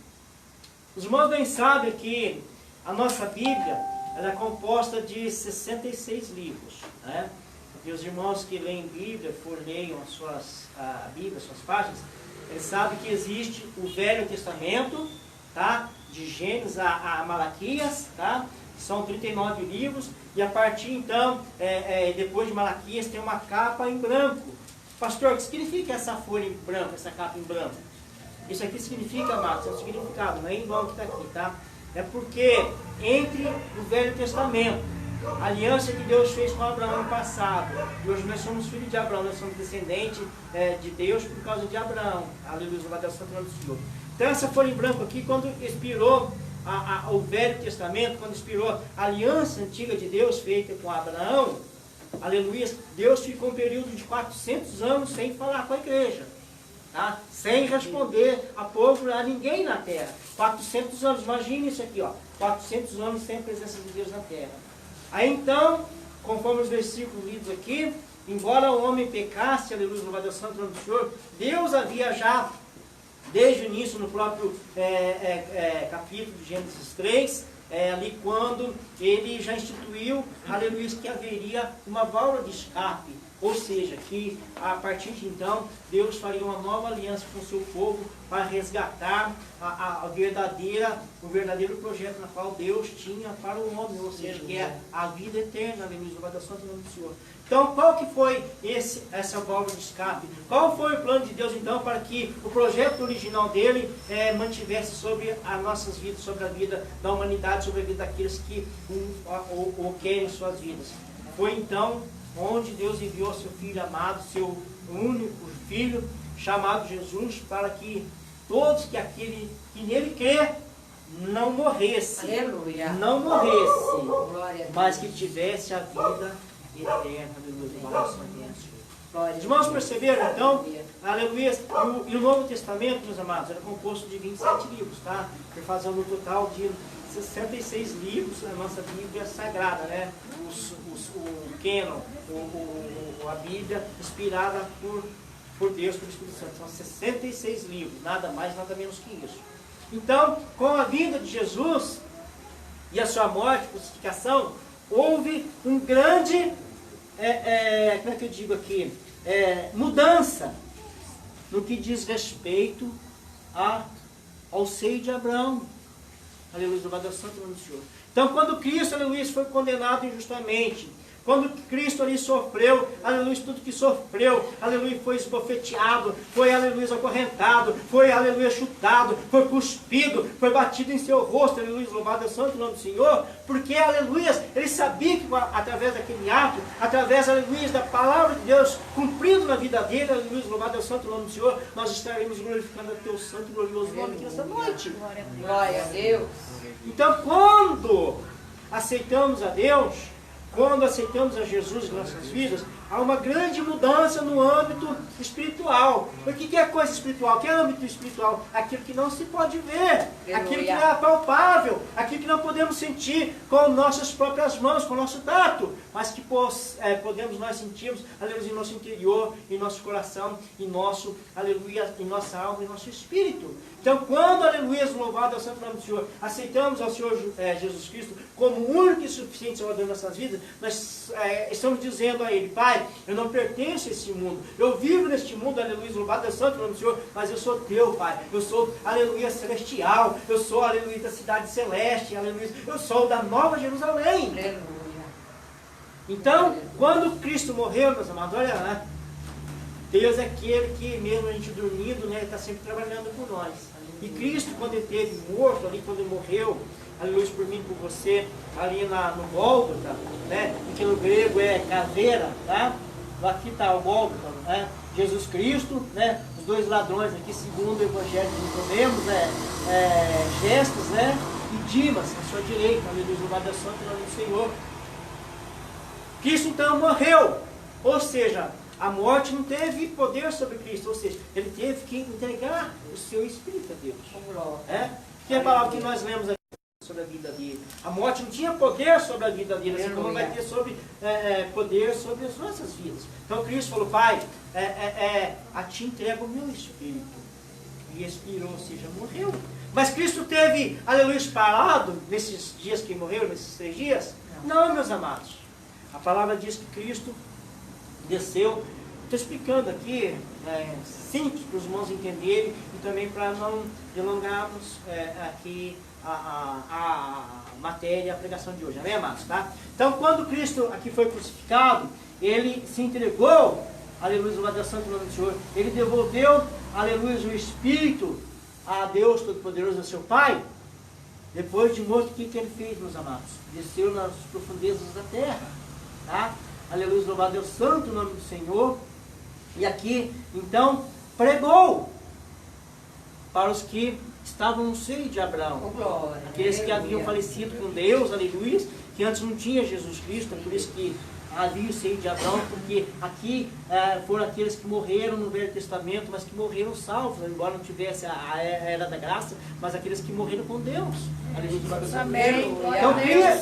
Os irmãos bem sabem que a nossa Bíblia ela é composta de 66 livros, né? E os irmãos que leem Bíblia, leiam a Bíblia, as suas páginas, eles sabem que existe o Velho Testamento, tá? De Gênesis a Malaquias, tá? São 39 livros, e a partir então, depois de Malaquias, tem uma capa em branco. Pastor, o que significa essa folha em branco, essa capa em branco? Isso aqui significa, Marcos, é um significado, não é em vão que está aqui, tá? É porque entre o Velho Testamento, a aliança que Deus fez com Abraão no passado, e hoje nós somos filhos de Abraão, nós somos descendentes de Deus por causa de Abraão. Aleluia, louvado seja o santo nome do Senhor. Então essa folha em branco aqui, quando expirou o Velho Testamento, quando expirou a aliança antiga de Deus feita com Abraão, aleluia, Deus ficou um período de 400 anos sem falar com a igreja. Tá? Sem responder a ninguém na terra. 400 anos, imagine isso aqui, ó, 400 anos sem a presença de Deus na terra. Aí então, conforme os versículos lidos aqui, embora o homem pecasse, aleluia, louvado seja o santo nome do Senhor, Deus havia já, desde o início, no próprio capítulo de Gênesis 3, ali quando ele já instituiu, aleluia, que haveria uma válvula de escape. Ou seja, que a partir de então, Deus faria uma nova aliança com o seu povo para resgatar o verdadeiro projeto na qual Deus tinha para o homem, ou seja, que é a vida eterna, aleluia, louvado seja o santo nome do Senhor. Então, qual que foi essa válvula de escape? Qual foi o plano de Deus, então, para que o projeto original dele mantivesse sobre as nossas vidas, sobre a vida da humanidade, sobre a vida daqueles que o querem suas vidas? Foi, então, onde Deus enviou seu Filho amado, seu único Filho, chamado Jesus, para que todos aquele que nele crê não morresse. Aleluia. Não morresse, Glória a Deus. mas que tivesse a vida eterna. Glória Os irmãos perceberam, então, Aleluia. aleluia, e o Novo Testamento, meus amados, era composto de 27 livros, tá? Fazendo um total de 66 livros na nossa Bíblia Sagrada, né? O Canon, a Bíblia inspirada por Deus, pelo Espírito Santo. São 66 livros, nada mais, nada menos que isso. Então, com a vinda de Jesus e a sua morte, crucificação, houve um grande, como é que eu digo aqui, mudança no que diz respeito ao seio de Abraão. Aleluia, louvado seja o santo nome do Senhor. Então, quando Cristo, aleluia, foi condenado injustamente, quando Cristo ali sofreu, aleluia, tudo que sofreu, aleluia, foi esbofeteado, foi, aleluia, acorrentado, foi, aleluia, chutado, foi cuspido, foi batido em seu rosto, aleluia, louvado é o santo nome do Senhor, porque, aleluia, ele sabia que através daquele ato, através, aleluia, da palavra de Deus cumprindo na vida dele, aleluia, louvado é o santo nome do Senhor, nós estaremos glorificando o teu santo e glorioso nome aqui nesta noite. Glória a Deus. Então, quando aceitamos a Deus, quando aceitamos a Jesus em nossas vidas, há uma grande mudança no âmbito espiritual. O que é coisa espiritual? O que é âmbito espiritual? Aquilo que não se pode ver, aquilo que não é palpável, aquilo que não podemos sentir com nossas próprias mãos, com o nosso tato, mas que podemos nós sentirmos, aleluia, em nosso interior, em nosso coração, em nosso, aleluia, em nossa alma, em nosso espírito. Então, quando, aleluia, louvado é o santo nome do Senhor, aceitamos ao Senhor Jesus Cristo como único e suficiente Salvador de nossas vidas, nós estamos dizendo a Ele: Pai, eu não pertenço a esse mundo, eu vivo neste mundo, aleluia, louvado é o santo nome do Senhor, mas eu sou teu, Pai, eu sou, aleluia, celestial, eu sou, aleluia, da cidade celeste, aleluia, eu sou da Nova Jerusalém. Aleluia. Então, quando Cristo morreu, meus amados, olha lá, Deus é aquele que, mesmo a gente dormindo, né, está sempre trabalhando por nós. E Cristo, quando ele esteve morto, ali quando ele morreu, aleluia, por mim e por você, ali no Gólgota, né, que no grego é caveira, tá? Aqui está o Gólgota, né? Jesus Cristo, né? Os dois ladrões aqui, segundo o Evangelho que nós lemos, gestos, né? e Dimas à sua direita. Aleluia, louvado é o santo nome do Senhor. Cristo então morreu, ou seja, a morte não teve poder sobre Cristo, ou seja, ele teve que entregar o seu Espírito a Deus. Que é a palavra que nós lemos aqui sobre a vida dele. A morte não tinha poder sobre a vida dele, assim como vai ter poder sobre as nossas vidas. Então Cristo falou, Pai, a ti entrego o meu Espírito. E expirou, ou seja, morreu. Mas Cristo teve, aleluia, parado nesses dias que morreu, nesses 3 dias? Não, meus amados. A palavra diz que Cristo desceu. Estou explicando aqui, simples para os irmãos entenderem e também para não delongarmos aqui a matéria, a pregação de hoje, amém, amados? Tá? Então, quando Cristo aqui foi crucificado, ele se entregou, aleluia, louvado é o santo nome do Senhor, ele devolveu, aleluia, o Espírito a Deus Todo-Poderoso, a seu Pai. Depois de morto, o que ele fez, meus amados? Desceu nas profundezas da terra, tá? Aleluia, louvado é o santo nome do Senhor. E aqui, então, pregou para os que estavam no seio de Abraão. Aqueles que haviam falecido com Deus, aleluia, que antes não tinha Jesus Cristo, por isso que havia o seio de Abraão, porque aqui foram aqueles que morreram no Velho Testamento, mas que morreram salvos, embora não tivesse a era da graça, mas aqueles que morreram com Deus. Então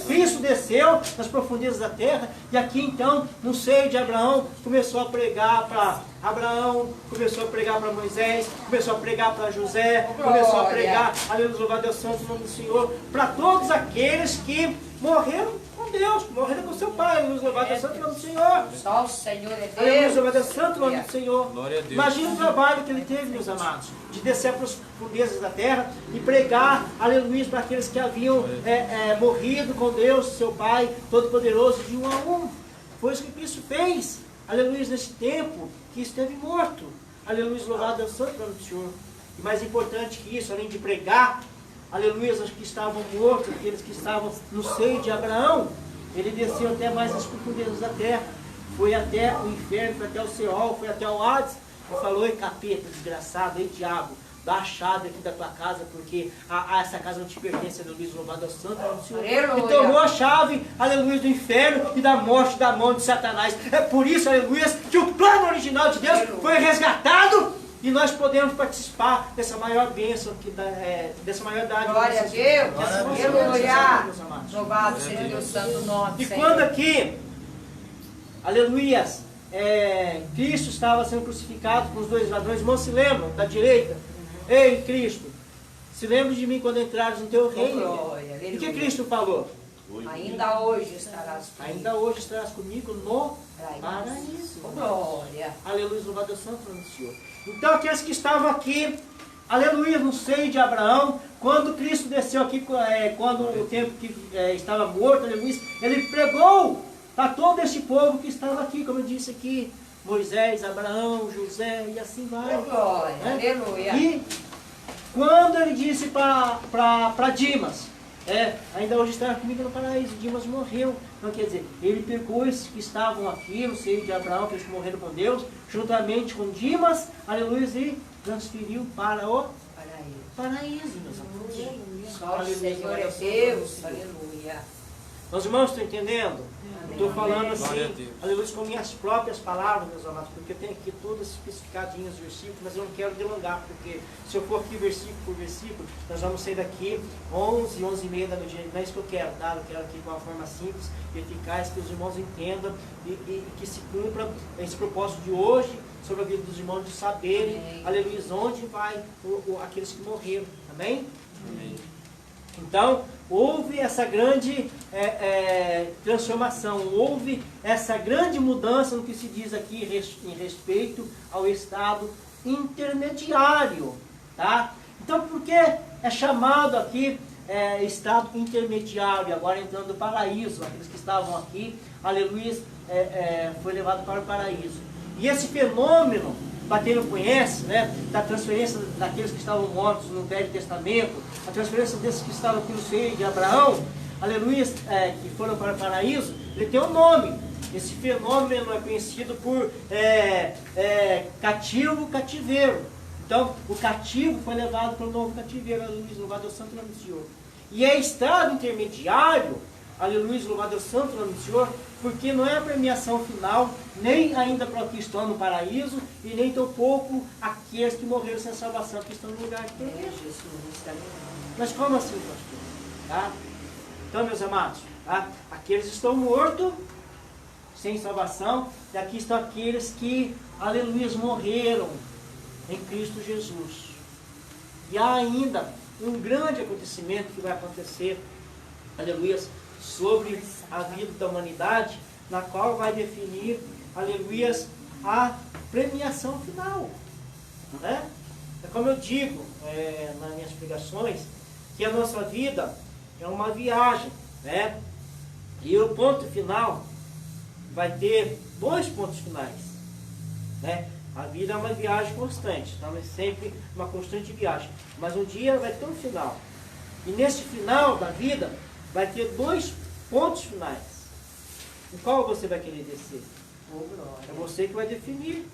Cristo desceu nas profundezas da terra, e aqui então, no seio de Abraão, começou a pregar para Abraão, começou a pregar para Moisés, começou a pregar para José, começou a pregar, aleluia, louvado é o santo nome do Senhor, para todos aqueles que morreram com Deus, morreram com seu Pai, aleluia, louvado é o santo nome do Senhor. Só o Senhor é Deus. Aleluia, louvado é o santo nome do Senhor. Glória a Deus. Imagina o trabalho que ele teve, meus amados, de descer para as profundezas da terra e pregar, aleluia, para aqueles que haviam morrido com Deus, seu Pai Todo-Poderoso, de um a um. Foi isso que Cristo fez, aleluia, nesse tempo que esteve morto. Aleluia, louvado é o santo nome do Senhor. E mais importante que isso, além de pregar, aleluia, os que estavam mortos, aqueles que estavam no seio de Abraão, ele desceu até mais as profundezas da terra, foi até o inferno, foi até o Seol, foi até o Hades, e falou, ei capeta, desgraçado, ei diabo, dá a chave aqui da tua casa, porque essa casa não te pertence, aleluia, louvado ao santo nome do Senhor. Aleluia. E tomou a chave, aleluia, do inferno e da morte da mão de Satanás. É por isso, aleluia, que o plano original de Deus foi resgatado e nós podemos participar dessa maior bênção, dessa maior dádiva. Glória a Deus. Aleluia. Louvado Glória a seja o Deus. santo nome, E Senhor. quando aqui, aleluia, Cristo estava sendo crucificado com os 2 ladrões, irmãos, se lembram da direita? Ei, Cristo, se lembra de mim quando entrares no teu reino. Glória, E o que aleluia. Cristo falou? Ainda hoje estarás comigo. Ainda hoje estarás comigo no Paraíso. paraíso. Glória. Aleluia, louvado é o santo nome do Senhor. Então aqueles que estavam aqui, aleluia, no seio de Abraão, quando Cristo desceu aqui, quando o tempo que estava morto, aleluia, ele pregou para todo esse povo que estava aqui, como eu disse aqui, Moisés, Abraão, José e assim vai. Glória, né? aleluia. E quando ele disse para Dimas, ainda hoje está comigo no paraíso, Dimas morreu. Então quer dizer, ele pegou esses que estavam aqui no seio de Abraão, aqueles que morreram com Deus, juntamente com Dimas, aleluia, e transferiu para o paraíso, meus amigos. Só o Senhor é Deus. Aleluia. Meus irmãos, estão entendendo? Estou falando Glória a assim, Deus. aleluia, com minhas próprias palavras, meus amados, porque eu tenho aqui todas especificadinhas os versículos, mas eu não quero delongar, porque se eu for aqui versículo por versículo, nós vamos sair daqui 11, 11h30 da noite. Não é isso que eu quero, tá? Eu quero aqui de uma forma simples e eficaz, que os irmãos entendam e que se cumpra esse propósito de hoje, sobre a vida dos irmãos, de saberem, aleluia, onde vai aqueles que morreram, amém? Amém. Então, houve essa grande transformação, houve essa grande mudança no que se diz aqui em respeito ao estado intermediário, tá? Então, por que é chamado aqui estado intermediário, agora entrando no paraíso, aqueles que estavam aqui, aleluia, foi levado para o paraíso. E esse fenômeno, para quem não conhece, né, da transferência daqueles que estavam mortos no Velho Testamento, a transferência desses que estavam aqui no seio de Abraão, aleluia, que foram para o paraíso, ele tem um nome. Esse fenômeno é conhecido por cativeiro. Então, o cativo foi levado para o novo cativeiro, aleluia, louvado é o santo nome do Senhor. E é estado intermediário, aleluia, louvado é o santo nome do Senhor, porque não é a premiação final, nem ainda para os que estão no paraíso, e nem tampouco aqueles que morreram sem salvação, que estão no lugar de Deus. Mas como assim, pastor? Tá? Então, meus amados, tá? Aqueles que estão mortos, sem salvação, e aqui estão aqueles que, aleluia, morreram em Cristo Jesus. E há ainda um grande acontecimento que vai acontecer, aleluia, sobre a vida da humanidade, na qual vai definir, aleluia, a premiação final. Né? É como eu digo nas minhas pregações, que a nossa vida é uma viagem, né? E o ponto final vai ter 2 pontos finais, né? A vida é uma viagem constante, então é sempre uma constante viagem, mas um dia vai ter um final, e nesse final da vida vai ter 2 pontos finais. Em qual você vai querer descer? É você que vai definir.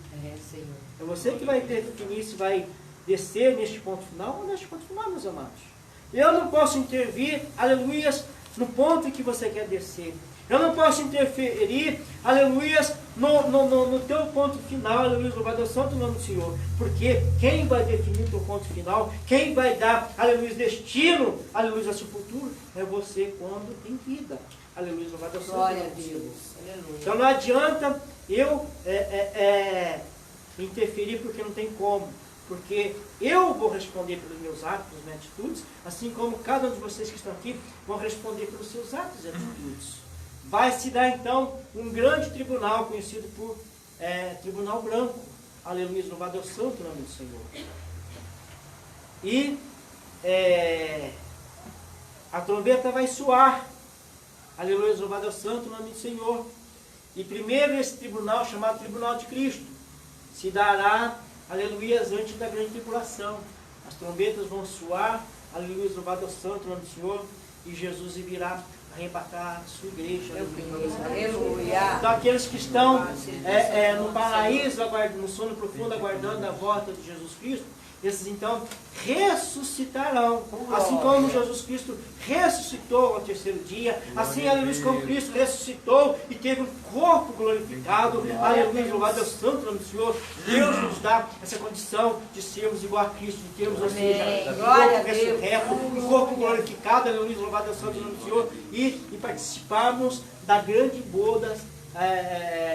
É você que vai definir se vai descer neste ponto final ou neste ponto final, meus amados. Eu não posso intervir, aleluias, no ponto que você quer descer. Eu não posso interferir, aleluias, no teu ponto final, aleluia, louvado é o santo nome do Senhor. Porque quem vai definir o teu ponto final, quem vai dar, aleluia, destino, aleluia, ao seu futuro, é você quando tem vida. Aleluia, louvado é o santo nome do Senhor. Então não adianta eu interferir porque não tem como. Porque eu vou responder pelos meus atos, pelas minhas atitudes, assim como cada um de vocês que estão aqui vão responder pelos seus atos e atitudes. Vai se dar então um grande tribunal, conhecido por Tribunal Branco. Aleluia, louvado é o santo nome do Senhor. E a trombeta vai soar. Aleluia, louvado é o santo nome do Senhor. E primeiro esse tribunal, chamado Tribunal de Cristo, se dará, aleluia, antes da grande tribulação. As trombetas vão soar, aleluia, louvado é o santo nome do Senhor, e Jesus virá arrebatar a sua igreja. Aleluia. Então aqueles que estão no paraíso, no sono profundo, aguardando a volta de Jesus Cristo, esses então ressuscitarão. Assim como Jesus Cristo ressuscitou ao terceiro dia, assim, aleluia, como Cristo ressuscitou e teve um corpo glorificado, aleluia, louvado é o santo nome do Senhor. Deus nos dá essa condição de sermos igual a Cristo, de termos, ou seja, um corpo ressurreto, um corpo glorificado, aleluia, louvado é o santo nome do Senhor, e participarmos da grande boda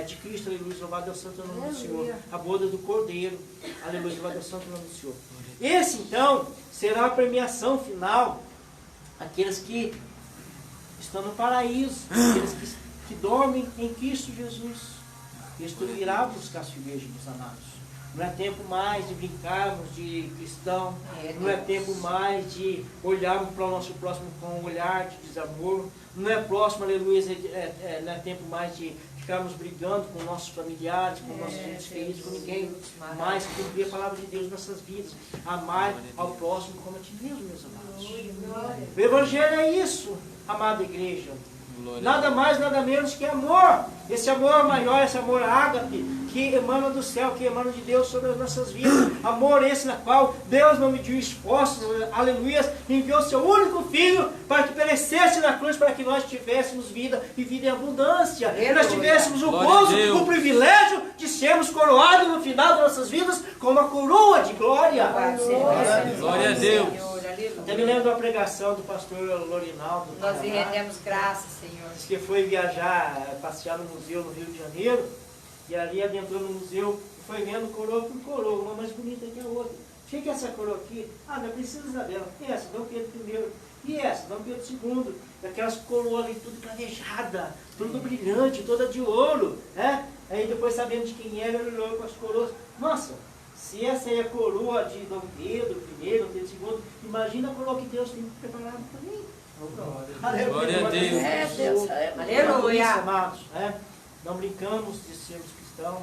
de Cristo, aleluia, louvado é o santo nome do Senhor, a boda do Cordeiro, aleluia, louvado é o santo nome do Senhor. Esse então será a premiação final, aqueles que estão no paraíso, aqueles que dormem em Cristo Jesus. Cristo virá buscar a sua igreja, meus amados. Não é tempo mais de brincarmos de cristão, não é tempo mais de olharmos para o nosso próximo com um olhar de desamor, não é próximo, aleluia, não é tempo mais de ficarmos brigando com nossos familiares, com nossos entes queridos, com ninguém, mas cumprir a palavra de Deus em nossas vidas, amar ao próximo como a ti mesmo, meus amados. O Evangelho é isso, amada igreja. Nada mais, nada menos que amor. Esse amor maior, esse amor ágape, que emana do céu, que emana de Deus sobre as nossas vidas. Amor esse na qual Deus não mediu esforços, aleluia, enviou seu único Filho para que perecesse na cruz, para que nós tivéssemos vida e vida em abundância. E nós tivéssemos o gozo, o privilégio de sermos coroados no final das nossas vidas com uma coroa de glória. Glória a Deus. Até me lembro da pregação do pastor Lorinaldo. Nós lhe rendemos graças, Senhor. Diz que foi viajar, passear no museu no Rio de Janeiro, e ali adentrou no museu e foi vendo coroa por coroa, uma mais bonita que a outra. O que é essa coroa aqui? Ah, não precisa dela. E essa, Dom Pedro I. E essa, Dom Pedro II. E aquelas coroas ali, tudo planejada, tudo brilhante, toda de ouro. Né? Aí depois, sabendo de quem era, ele olhou com as coroas. Nossa, se essa é a coroa de Dom Pedro I, Dom Pedro II, imagina a coroa que Deus tem preparado para mim. Glória a Deus. Aleluia. Amados, né? Não brincamos de sermos cristãos,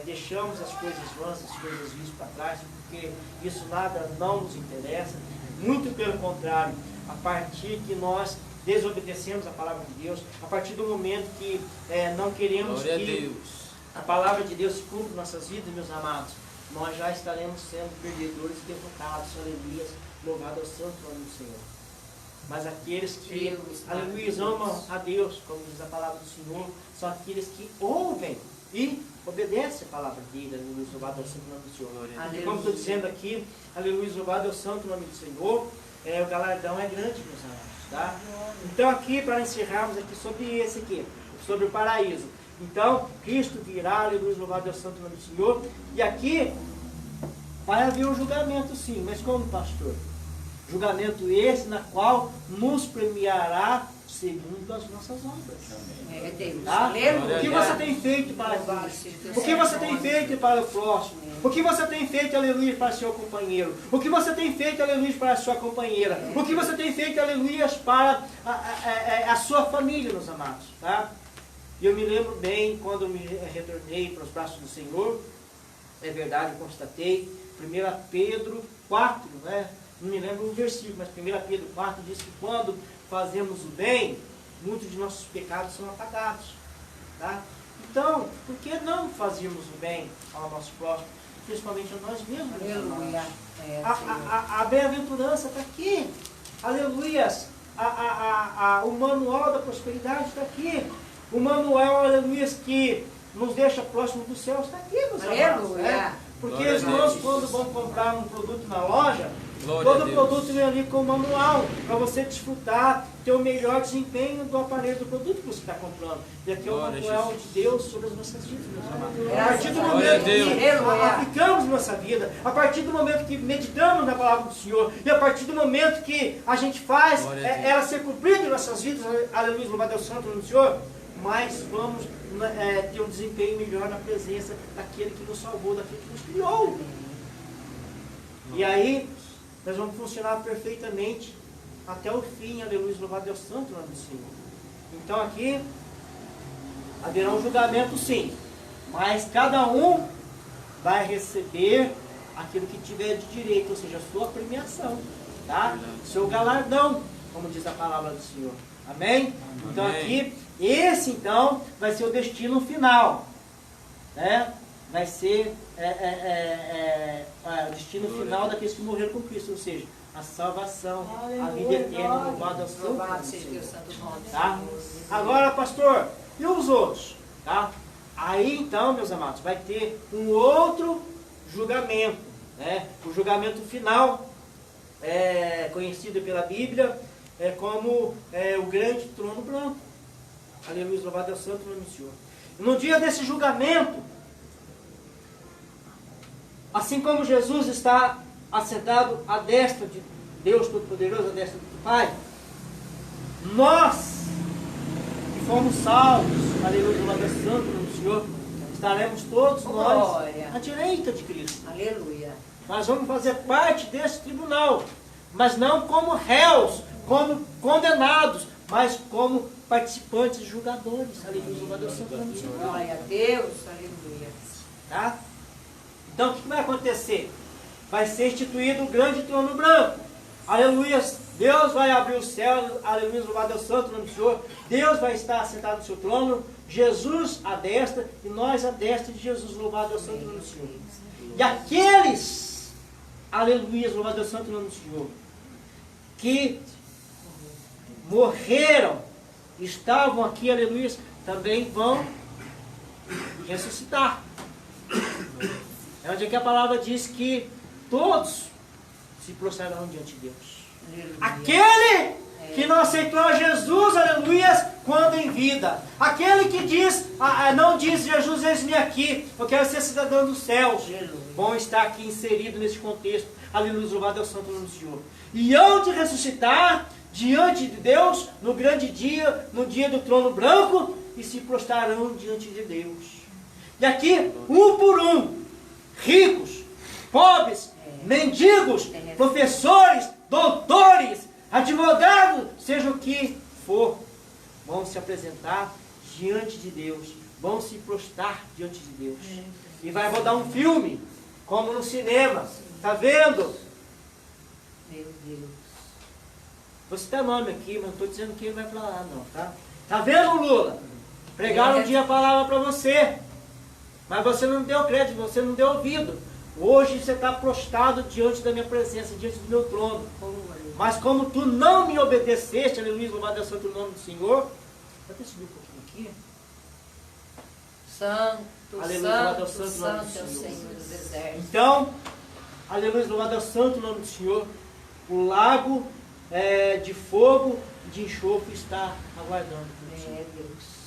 deixamos as coisas vãs, as coisas vis para trás, porque isso nada não nos interessa. Muito pelo contrário, a partir que nós desobedecemos a palavra de Deus, a partir do momento que não queremos que a palavra de Deus se cumpra em nossas vidas, meus amados, nós já estaremos sendo perdedores e derrotados. Aleluia, louvado ao santo nome do Senhor. Mas aqueles que, aleluia, amam a Deus, como diz a palavra do Senhor, são aqueles que ouvem e obedecem a palavra dele. Aleluia, louvado é o santo nome do Senhor. E como estou dizendo aqui, aleluia, louvado é o santo nome do Senhor, o galardão é grande, meus amados, tá? Então aqui, para encerrarmos aqui sobre esse aqui, sobre o paraíso. Então, Cristo virá, aleluia, louvado é o santo nome do Senhor. E aqui vai haver um julgamento, sim, mas como, pastor? Julgamento esse na qual nos premiará segundo as nossas obras. É Deus. Tá? Aleluia. O que você tem feito para Deus? O que você tem feito para o próximo? O que você tem feito, aleluia, para seu companheiro? O que você tem feito, aleluia, para a sua companheira? O que você tem feito, aleluia, para a sua família, meus amados? Tá? E eu me lembro bem quando eu me retornei para os braços do Senhor. É verdade, eu constatei. 1 Pedro 4, né? Não me lembro o versículo, mas 1 Pedro 4 diz que quando fazemos o bem, muitos de nossos pecados são apagados. Tá? Então, por que não fazermos o bem ao nosso próximo, principalmente a nós mesmos? Aleluia. A bem-aventurança está aqui. Aleluias. O manual da prosperidade está aqui. O manual, aleluia, que nos deixa próximo do céu está aqui, meus amados. Né? Porque os irmãos, quando vão comprar um produto na loja, todo produto vem ali com o manual, para você desfrutar, ter o melhor desempenho do aparelho do produto que você está comprando. E aqui é o manual de Deus sobre as nossas vidas, meus amados. A partir do momento que aplicamos nossa vida, a partir do momento que meditamos na palavra do Senhor, e a partir do momento que a gente faz ela ser cumprida em nossas vidas, aleluia, louvado é o santo nome do Senhor, mas vamos ter um desempenho melhor na presença daquele que nos salvou, daquele que nos criou. E aí, nós vamos funcionar perfeitamente até o fim, aleluia, louvado é o santo nome do Senhor. Então aqui, haverá um julgamento sim, mas cada um vai receber aquilo que tiver de direito, ou seja, a sua premiação, tá? Seu galardão, como diz a palavra do Senhor. Amém? Então aqui, esse então vai ser o destino final, né? Vai ser o destino final daqueles que morreram com Cristo, ou seja, a salvação, a vida eterna, louvado seja Deus santo nome. Tá? Agora, pastor, e os outros? Tá? Aí então, meus amados, vai ter um outro julgamento, né? O julgamento final, conhecido pela Bíblia, como o grande trono branco. Aleluia, louvado é o santo nome do Senhor. No dia desse julgamento, assim como Jesus está assentado à destra de Deus Todo-Poderoso, à destra do Pai, nós que fomos salvos, aleluia, louvado é o santo nome do Senhor, estaremos todos nós à direita de Cristo. Aleluia. Nós vamos fazer parte desse tribunal, mas não como réus, como condenados, mas como participantes, julgadores. Aleluia, louvado é o santo nome do Senhor. Glória a Deus, aleluia. Tá? Então o que vai acontecer? Vai ser instituído o grande trono branco. Aleluia, Deus vai abrir o céu, aleluia, louvado é o santo nome do Senhor. Deus vai estar sentado no seu trono, Jesus à destra e nós à destra de Jesus, louvado é o santo nome do Senhor. E aqueles, aleluia, louvado é o santo nome do Senhor, que morreram, estavam aqui, aleluia, também vão ressuscitar. É onde é que a palavra diz que todos se prostrarão diante de Deus. Aleluia. Aquele que não aceitou a Jesus, aleluia, quando em vida. Aquele que diz, não diz, Jesus, eis-me aqui, eu quero ser cidadão dos céus. Bom estar aqui inserido nesse contexto. Aleluia, louvado é o santo nome do Senhor. E hão de ressuscitar diante de Deus, no grande dia, no dia do trono branco, e se prostrarão diante de Deus. E aqui, um por um, ricos, pobres, mendigos, professores, doutores, advogados, seja o que for, vão se apresentar diante de Deus, vão se prostrar diante de Deus. E vai rodar um filme, como no cinema, tá vendo? Meu Deus. Vou citar nome aqui, mas não estou dizendo que ele vai para lá não, tá? Tá vendo, Lula? Pregaram um dia a palavra para você, mas você não deu crédito, você não deu ouvido. Hoje você está prostrado diante da minha presença, diante do meu trono. Mas como tu não me obedeceste, aleluia, louvado é o santo nome do Senhor. Pode subir um pouquinho aqui. Santo, Aleluia, louvado é o santo, santo nome santo é o do Senhor. Senhor dos exércitos. Então, aleluia, louvado é o santo nome do Senhor. O lago de fogo e de enxofre está aguardando por ti. É, Deus.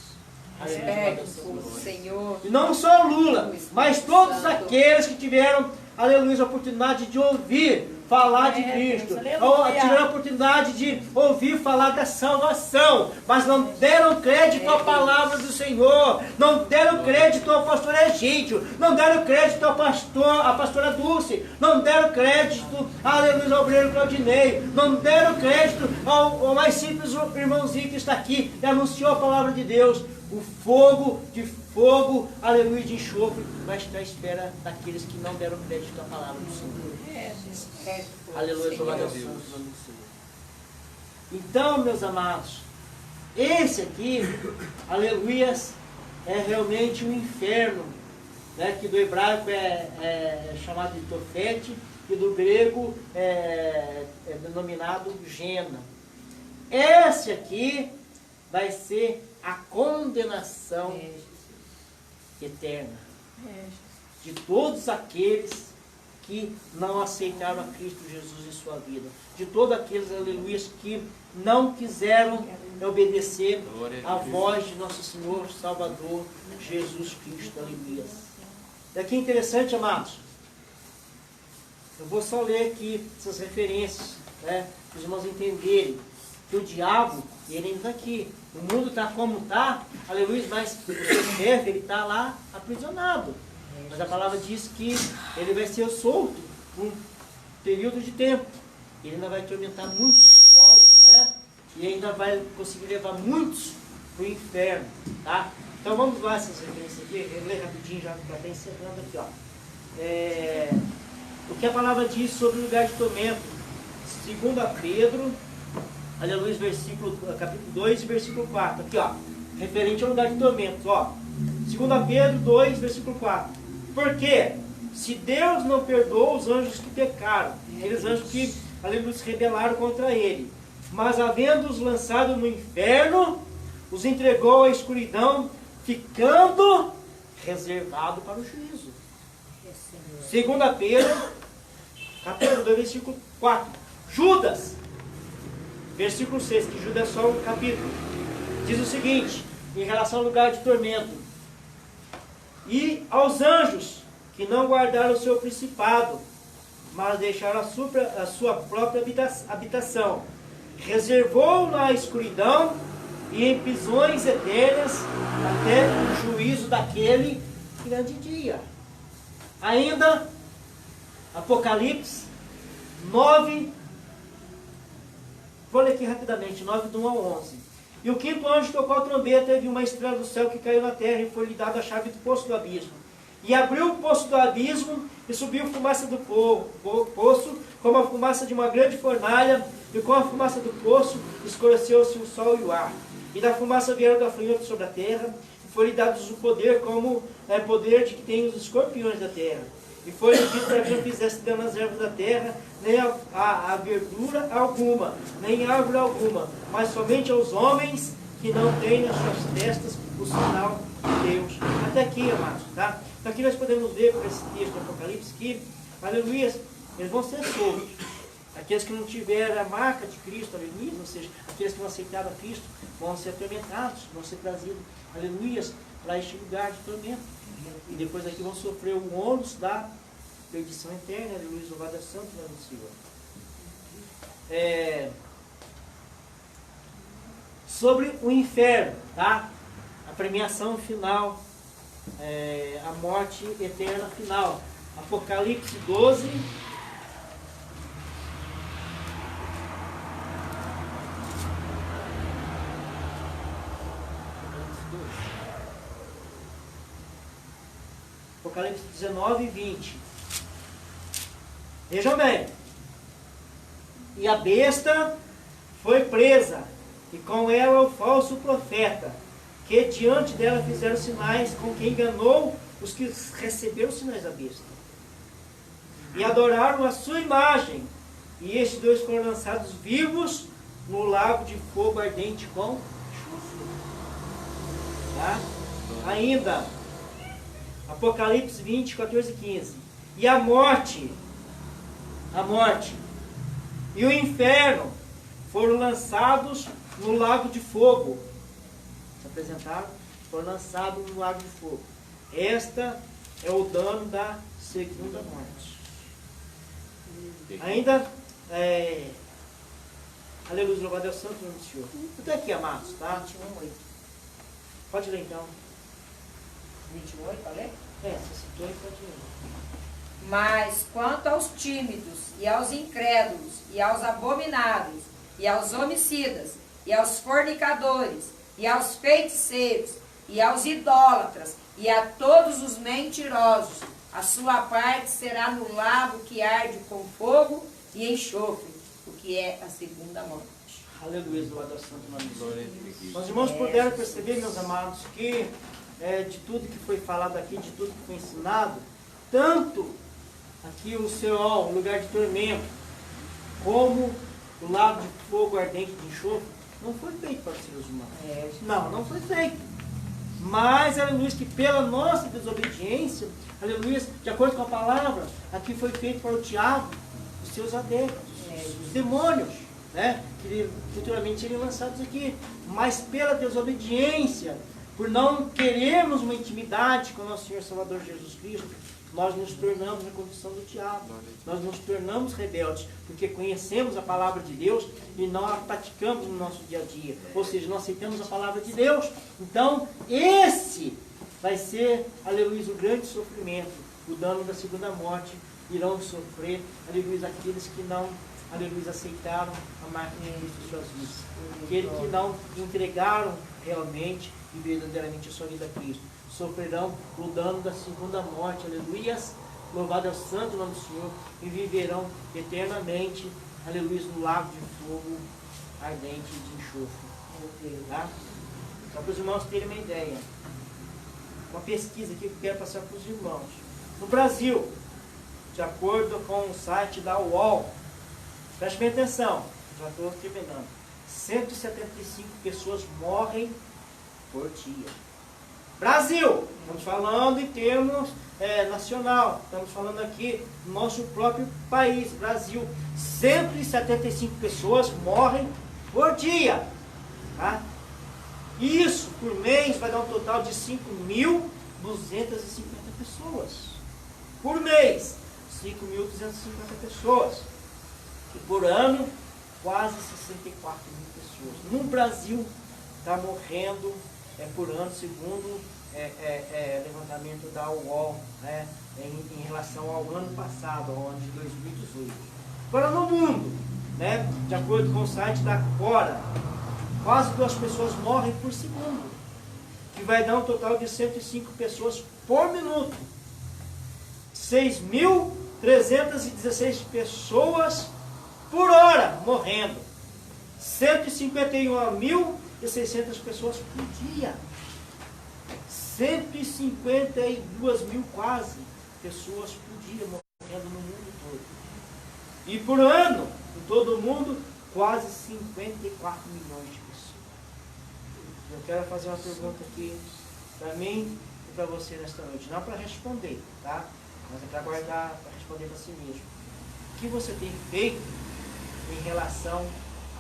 Aleluia, Espere louvado é o santo o nome. Senhor. E não só Lula, mas todos Santo. aqueles que tiveram, aleluia, a oportunidade de ouvir falar de Cristo, Deus, ou aleluia. tiveram a oportunidade de ouvir falar da salvação, mas não deram crédito à palavra do Senhor, não deram crédito ao pastor Egídio, não deram crédito ao à pastora Dulce, não deram crédito, aleluia, ao obreiro Claudinei, não deram crédito ao mais simples irmãozinho que está aqui e anunciou a palavra de Deus. O fogo de fogo, aleluia, de enxofre, vai estar à espera daqueles que não deram crédito à palavra do Senhor. Aleluia, louvado é o santo nome do Senhor. Então, meus amados, esse aqui, aleluias, é realmente um inferno, né, que do hebraico é chamado de Tofete, e do grego é denominado Gena. Esse aqui vai ser a condenação eterna de todos aqueles que não aceitaram a Cristo Jesus em sua vida, de todos aqueles, aleluias, que não quiseram obedecer à voz de nosso Senhor Salvador Jesus Cristo, aleluias. E aqui é interessante, amados, eu vou só ler aqui essas referências, né, para os irmãos entenderem que o diabo, ele ainda está aqui. O mundo está como está, aleluia, mas o seu chefe, ele está lá aprisionado. Mas a palavra diz que ele vai ser solto por um período de tempo. Ele ainda vai atormentar muitos povos, né? E ainda vai conseguir levar muitos para o inferno, tá? Então vamos lá essas referências aqui, eu ler rapidinho já para estar encerrando aqui, ó. O que a palavra diz sobre o lugar de tormento. 2 Pedro, aleluia, capítulo 2, versículo 4. Aqui, ó, referente ao lugar de tormento, ó. 2 Pedro 2, versículo 4. Porque se Deus não perdoou os anjos que pecaram, aqueles anjos que, aleluia, se rebelaram contra ele, mas havendo-os lançado no inferno, os entregou à escuridão, ficando reservado para o juízo. 2 Pedro, capítulo 2, versículo 4. Judas, versículo 6, que Judas é só um capítulo, diz o seguinte, em relação ao lugar de tormento: e aos anjos que não guardaram o seu principado, mas deixaram a sua própria habitação, reservou na escuridão e em prisões eternas até o juízo daquele grande dia. Ainda, Apocalipse 9, vou ler aqui rapidamente, 9 do 1 ao 11. E o quinto anjo tocou a trombeta e viu uma estrela do céu que caiu na terra, e foi-lhe dada a chave do poço do abismo. E abriu o poço do abismo, e subiu fumaça do poço, como a fumaça de uma grande fornalha, e com a fumaça do poço escureceu-se o sol e o ar. E da fumaça vieram gafanhotos sobre a terra, e foi-lhe dado o poder, como poder de que tem os escorpiões da terra. E foi-lhe dito para que não fizesse dano às ervas da terra, nem a verdura alguma, nem árvore alguma, mas somente aos homens que não têm nas suas testas o sinal de Deus. Até aqui, amados, tá? Então aqui nós podemos ver por esse texto do Apocalipse que, aleluia, eles vão ser soltos. Aqueles que não tiveram a marca de Cristo, aleluia, ou seja, aqueles que não aceitaram a Cristo, vão ser atormentados, vão ser trazidos, aleluia, para este lugar de tormento. E depois aqui vão sofrer o ônus da perdição eterna, aleluia, louvado é santo nome do Senhor. Sobre o inferno, tá? A premiação final, a morte eterna final. Apocalipse 12. Apocalipse 19 e 20. Vejam bem. E a besta foi presa, e com ela o falso profeta, que diante dela fizeram sinais, com que enganou os que receberam os sinais da besta. e adoraram a sua imagem. E estes dois foram lançados vivos no lago de fogo ardente com enxofre. Tá? Ainda, Apocalipse 20, 14 e 15. E a morte e o inferno foram lançados no lago de fogo. Se apresentaram, foram lançados no lago de fogo. Esta é o dano da segunda morte. Ainda, aleluia, louvado é o santo nome do Senhor. Até aqui, amados, tá? 21:8. Pode ler então. 28, falei? Você citou e pode ler. Mas quanto aos tímidos, e aos incrédulos, e aos abomináveis, e aos homicidas, e aos fornicadores, e aos feiticeiros, e aos idólatras, e a todos os mentirosos, a sua parte será no lago que arde com fogo e enxofre, o que é a segunda morte. Aleluia, louvado é o santo nome do Senhor. Os irmãos puderam perceber, meus amados, que de tudo que foi falado aqui, de tudo que foi ensinado, tanto aqui o Seol, o lugar de tormento, como o lago de fogo ardente de enxofre, não foi feito para os seres humanos. Não foi feito. Mas, aleluia, que pela nossa desobediência, aleluia, de acordo com a palavra, aqui foi feito para o diabo, os seus adeptos, os demônios, né, que futuramente seriam lançados aqui. Mas pela desobediência, por não querermos uma intimidade com o nosso Senhor Salvador Jesus Cristo, nós nos tornamos na condição do diabo. Nós nos tornamos rebeldes, porque conhecemos a palavra de Deus e não a praticamos no nosso dia a dia. Ou seja, não aceitamos a palavra de Deus. Então, esse vai ser, aleluia, o grande sofrimento, o dano da segunda morte. Irão sofrer, aleluia, aqueles que não, aleluia, aceitaram a marca de Cristo em suas vidas. Aqueles que não entregaram realmente e verdadeiramente a sua vida a Cristo. Sofrerão o dano da segunda morte, aleluia, louvado é o santo nome do Senhor, e viverão eternamente, aleluia, no lago de fogo ardente de enxofre. Tá? Só para os irmãos terem uma ideia, uma pesquisa aqui que eu quero passar para os irmãos. No Brasil, de acordo com o site da UOL, preste bem atenção, já estou terminando, 175 pessoas morrem por dia. Brasil, estamos falando em termos nacional, estamos falando aqui do nosso próprio país, Brasil. 175 pessoas morrem por dia. Tá? Isso, por mês, vai dar um total de 5.250 pessoas. Por mês, 5.250 pessoas. E por ano, quase 64 mil pessoas. No Brasil, está morrendo por ano, segundo levantamento da UOL, né, em relação ao ano passado, ao ano de 2018. Agora no mundo, né, de acordo com o site da Cora, quase 2 pessoas morrem por segundo, que vai dar um total de 105 pessoas por minuto. 6.316 pessoas por hora morrendo. 151.600 pessoas por dia. 152 mil quase pessoas por dia morrendo no mundo todo. E por ano, em todo o mundo, quase 54 milhões de pessoas. Eu quero fazer uma pergunta aqui para mim e para você nesta noite. Não para responder, tá? Mas é para guardar, para responder para si mesmo. O que você tem feito em relação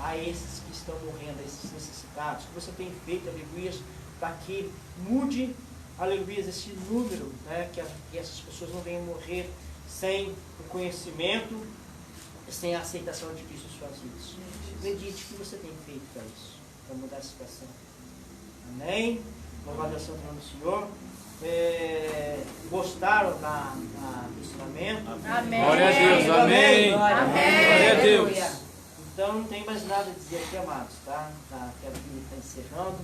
a esses que estão morrendo, a esses necessitados? O que você tem feito, aleluia, para que mude, aleluia, esse número, né, que essas pessoas não venham morrer sem o conhecimento, sem a aceitação de Cristo em suas vidas? Medite o que você tem feito para isso, para mudar a situação. Amém? Louvado é o santo nome do Senhor. Gostaram do ensinamento? Amém. Glória a Deus, amém. Glória a Deus. Então não tem mais nada a dizer aqui, amados, tá? Quero estar encerrando.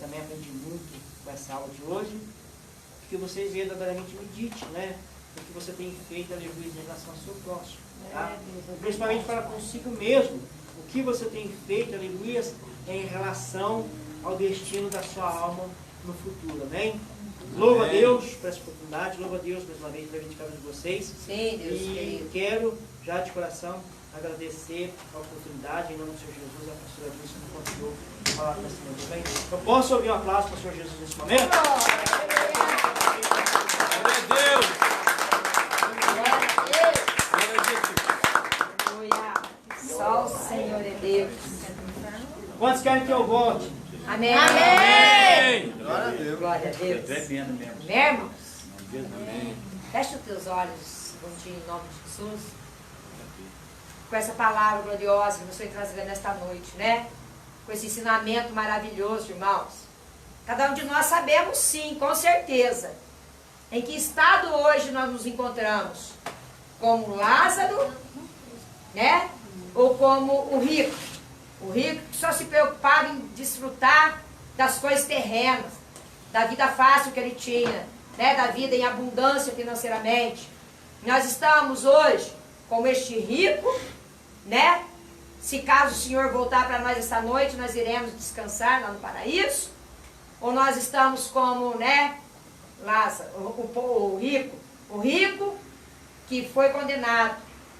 Também aprendi muito com essa aula de hoje. Que vocês verdadeiramente medite, né? O que você tem feito, aleluia, em relação ao seu próximo. Tá? Principalmente para consigo mesmo. O que você tem feito, aleluia, em relação ao destino da sua alma no futuro, amém? Louvo a Deus por essa oportunidade, louvo a Deus mais uma vez pela vida de cada um de vocês. Sim, Deus E querido. quero, já de coração, agradecer a oportunidade, em nome do Senhor Jesus, a pastora Dilson me confiou de falar nesse momento, amém? Eu posso ouvir um aplauso para o Senhor Jesus nesse momento? Glória a Deus. Aleluia. Só o Senhor é Deus. Quantos querem que eu volte? Amém. Amém. Glória a Deus. Bebendo mesmo. Amém, irmãos? Amém. Fecha os teus olhos, juntinho, em nome de Jesus. Com essa palavra gloriosa que nos foi trazida nesta noite, né? Com esse ensinamento maravilhoso, irmãos. Cada um de nós sabemos, sim, com certeza, em que estado hoje nós nos encontramos. Como Lázaro, né? Ou como o rico. O rico que só se preocupava em desfrutar das coisas terrenas, da vida fácil que ele tinha, né? Da vida em abundância financeiramente. Nós estamos hoje como este rico, né? Se caso o Senhor voltar para nós esta noite, nós iremos descansar lá no paraíso. Ou nós estamos como, né? Lázaro, o rico que foi condenado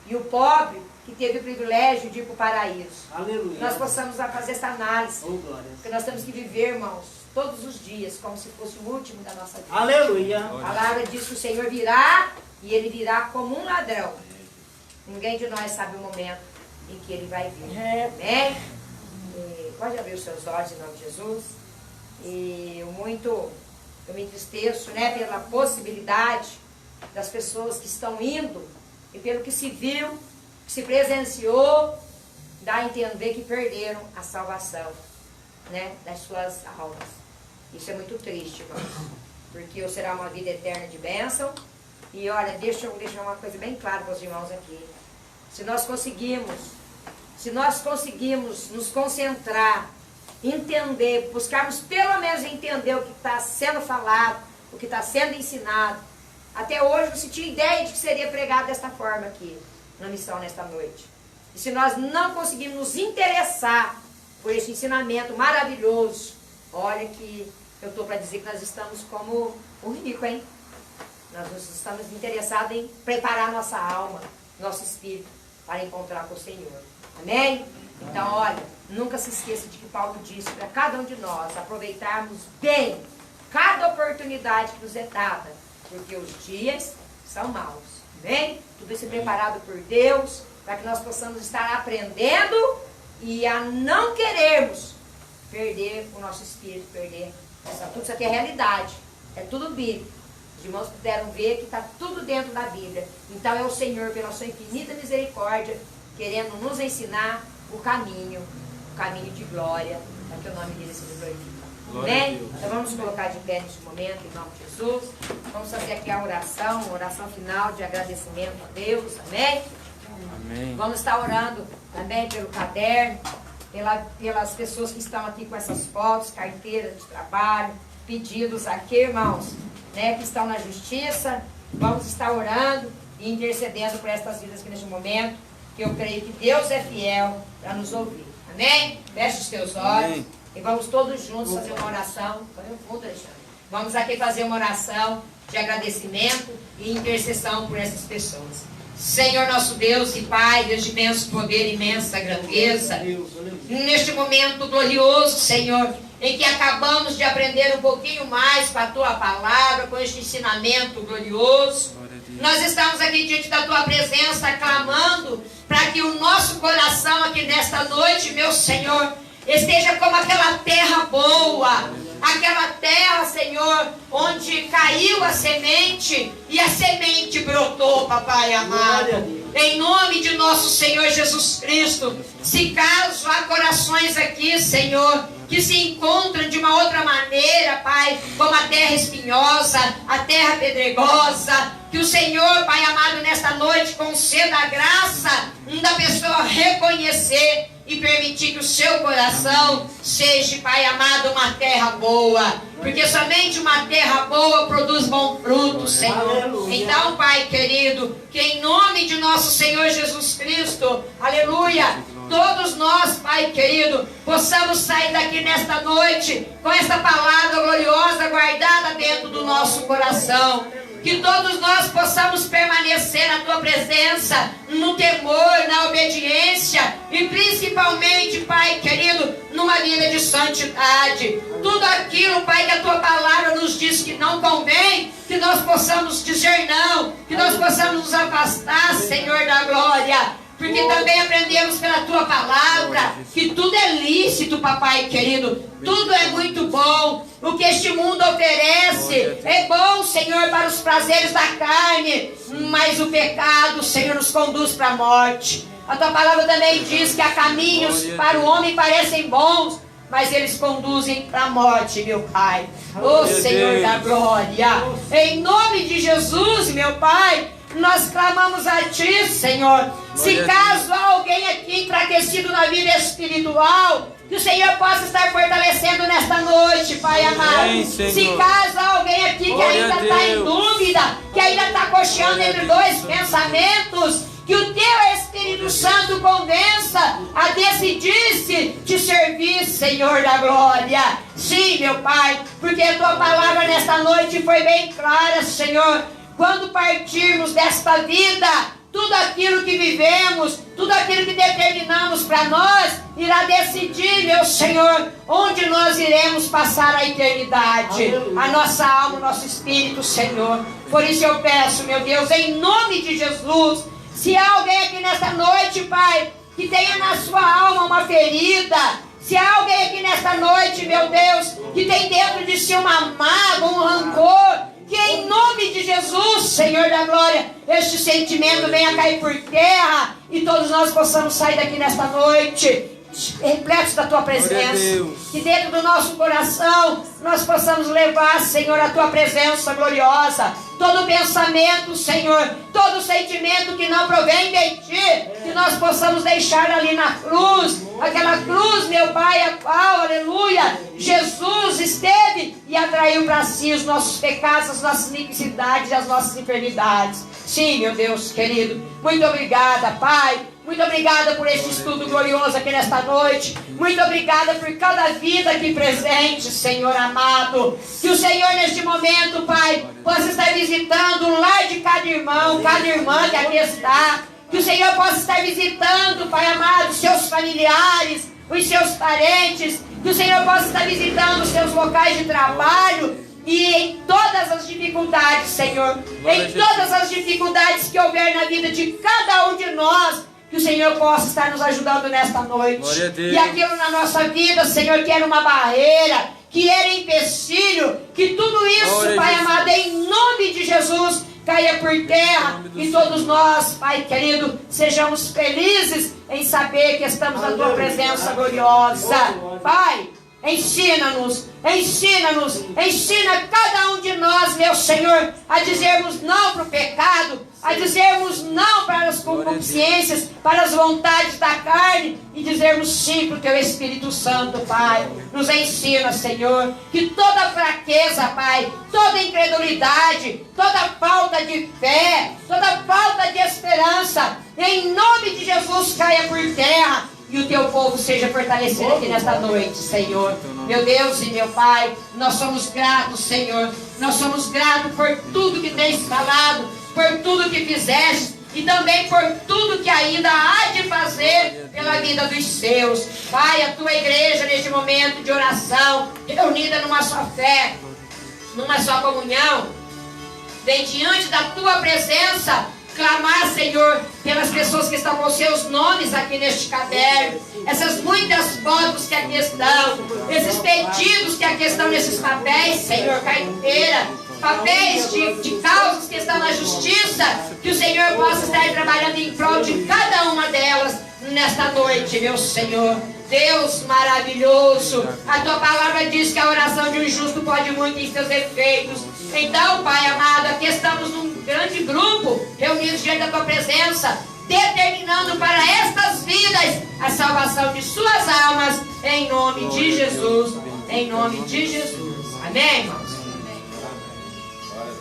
e o pobre que teve o privilégio de ir para o paraíso. Aleluia. Nós possamos fazer essa análise, Oh, glória. porque nós temos que viver, irmãos, todos os dias, como se fosse o último da nossa vida. Aleluia. A palavra diz que o Senhor virá e ele virá como um ladrão. Ninguém de nós sabe o momento em que ele vai vir. Amém? E pode abrir os seus olhos em nome de Jesus. E eu me entristeço, né, pela possibilidade das pessoas que estão indo e pelo que se viu, que se presenciou, dá a entender que perderam a salvação, né, das suas almas. Isso é muito triste, irmãos, porque será uma vida eterna de bênção. E olha, deixa eu deixar uma coisa bem clara para os irmãos aqui. Se nós conseguimos nos concentrar, entender, buscarmos pelo menos entender o que está sendo falado, o que está sendo ensinado. Até hoje não se tinha ideia de que seria pregado desta forma aqui, na missão nesta noite. E se nós não conseguirmos nos interessar por esse ensinamento maravilhoso, olha que eu estou para dizer que nós estamos como o rico, hein? Nós estamos interessados em preparar nossa alma, nosso espírito, para encontrar com o Senhor. Amém? Então, olha, nunca se esqueça de que Paulo disse para cada um de nós aproveitarmos bem cada oportunidade que nos é dada, porque os dias são maus. Amém? Tudo isso é preparado por Deus, para que nós possamos estar aprendendo e a não querermos perder o nosso espírito, perder tudo isso aqui é realidade, é tudo bíblico. Os irmãos puderam ver que está tudo dentro da Bíblia. Então é o Senhor, pela sua infinita misericórdia, querendo nos ensinar o caminho de glória, para que o nome dele seja glorificado. Amém? Então vamos colocar de pé neste momento, em nome de Jesus. Vamos fazer aqui a oração final de agradecimento a Deus. Amém? Amém. Vamos estar orando também pelo caderno, pelas pessoas que estão aqui com essas fotos, carteiras de trabalho, pedidos aqui, irmãos, né, que estão na justiça. Vamos estar orando e intercedendo por estas vidas aqui neste momento, que eu creio que Deus é fiel para nos ouvir. Amém? Feche os teus olhos. Amém. E vamos todos juntos fazer uma oração. Vamos aqui fazer uma oração de agradecimento e intercessão por essas pessoas. Senhor nosso Deus e Pai, Deus de imenso poder, imensa grandeza, neste momento glorioso, Senhor, em que acabamos de aprender um pouquinho mais com a Tua palavra, com este ensinamento glorioso, nós estamos aqui diante da Tua presença, clamando para que o nosso coração aqui nesta noite, meu Senhor, esteja como aquela terra boa, aquela terra, Senhor, onde caiu a semente e a semente brotou, Papai amado. Em nome de nosso Senhor Jesus Cristo, se caso há corações aqui, Senhor, que se encontram de uma outra maneira, Pai, como a terra espinhosa, a terra pedregosa, que o Senhor, Pai amado, nesta noite conceda a graça da pessoa reconhecer e permitir que o seu coração seja, Pai amado, uma terra boa. Porque somente uma terra boa produz bom fruto, Senhor. Aleluia. Então, Pai querido, que em nome de nosso Senhor Jesus Cristo, aleluia, todos nós, Pai querido, possamos sair daqui nesta noite com essa palavra gloriosa guardada dentro do nosso coração. Que todos nós possamos permanecer na Tua presença, no temor, na obediência e principalmente, Pai querido, numa vida de santidade. Tudo aquilo, Pai, que a Tua palavra nos diz que não convém, que nós possamos dizer não, que nós possamos nos afastar, Senhor da glória. Porque também aprendemos pela Tua palavra que tudo é lícito, Papai querido. Tudo é muito bom. O que este mundo oferece é bom, Senhor, para os prazeres da carne. Mas o pecado, Senhor, nos conduz para a morte. A Tua palavra também diz que há caminhos para o homem parecem bons, mas eles conduzem para a morte, meu Pai. Ô Senhor da glória, em nome de Jesus, meu Pai, nós clamamos a Ti, Senhor. Se caso há alguém aqui enfraquecido na vida espiritual, que o Senhor possa estar fortalecendo nesta noite, Pai amado. Se caso há alguém aqui que ainda está em dúvida, que ainda está cocheando entre dois pensamentos, que o Teu Espírito Santo convença a decidir-se te servir, Senhor da glória. Sim, meu Pai, porque a Tua palavra nesta noite foi bem clara, Senhor. Quando partirmos desta vida, tudo aquilo que vivemos, tudo aquilo que determinamos para nós, irá decidir, meu Senhor, onde nós iremos passar a eternidade. A nossa alma, o nosso espírito, Senhor. Por isso eu peço, meu Deus, em nome de Jesus, se há alguém aqui nesta noite, Pai, que tenha na sua alma uma ferida, se há alguém aqui nesta noite, meu Deus, que tem dentro de si uma mágoa, um rancor, que em nome de Jesus, Senhor da glória, este sentimento venha cair por terra e todos nós possamos sair daqui nesta noite repletos da Tua presença. Que dentro do nosso coração nós possamos levar, Senhor, a Tua presença gloriosa. Todo pensamento, Senhor, todo sentimento que não provém de Ti, que nós possamos deixar ali na cruz. Aquela cruz, meu Pai, a qual, aleluia, Jesus esteve e atraiu para si os nossos pecados, as nossas iniquidades e as nossas enfermidades. Sim, meu Deus querido, muito obrigada, Pai. Muito obrigada por este estudo glorioso aqui nesta noite. Muito obrigada por cada vida aqui presente, Senhor amado. Que o Senhor neste momento, Pai, possa estar visitando o lar de cada irmão, cada irmã que aqui está. Que o Senhor possa estar visitando, Pai amado, os seus familiares, os seus parentes. Que o Senhor possa estar visitando os seus locais de trabalho. E em todas as dificuldades, Senhor, em todas as dificuldades que houver na vida de cada um de nós, que o Senhor possa estar nos ajudando nesta noite. E aquilo na nossa vida, Senhor, que era uma barreira, que era empecilho, que tudo isso, Pai amado, em nome de Jesus, caia por terra. E todos nós, Pai querido, sejamos felizes em saber que estamos na Tua presença gloriosa. Pai, ensina-nos, ensina cada um de nós, meu Senhor, a dizermos não para o pecado, a dizermos não para as concupiscências, para as vontades da carne e dizermos sim para o Teu Espírito Santo, Pai. Nos ensina, Senhor, que toda fraqueza, Pai, toda incredulidade, toda falta de fé, toda falta de esperança, em nome de Jesus caia por terra. E o Teu povo seja fortalecido aqui nesta noite, Senhor. Meu Deus e meu Pai, nós somos gratos, Senhor. Nós somos gratos por tudo que tens falado, por tudo que fizeste e também por tudo que ainda há de fazer pela vida dos seus. Pai, a Tua igreja neste momento de oração, reunida numa só fé, numa só comunhão, vem diante da Tua presença clamar, Senhor, pelas pessoas que estão com seus nomes aqui neste caderno, essas muitas fotos que aqui estão, esses pedidos que aqui estão nesses papéis, Senhor, carteira, papéis de causas que estão na justiça, que o Senhor possa estar trabalhando em prol de cada uma delas nesta noite, meu Senhor. Deus maravilhoso, a Tua palavra diz que a oração de um justo pode muito em seus efeitos. Então, Pai amado, aqui estamos num grande grupo, reunidos diante da Tua presença, determinando para estas vidas a salvação de suas almas, em nome de Jesus, em nome de Jesus. Amém, irmãos?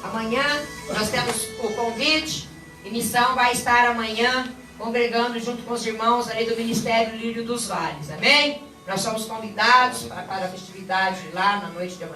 Amanhã nós temos o convite, e missão vai estar amanhã congregando junto com os irmãos ali do Ministério Lírio dos Vales. Amém? Nós somos convidados para a festividade lá na noite de amanhã.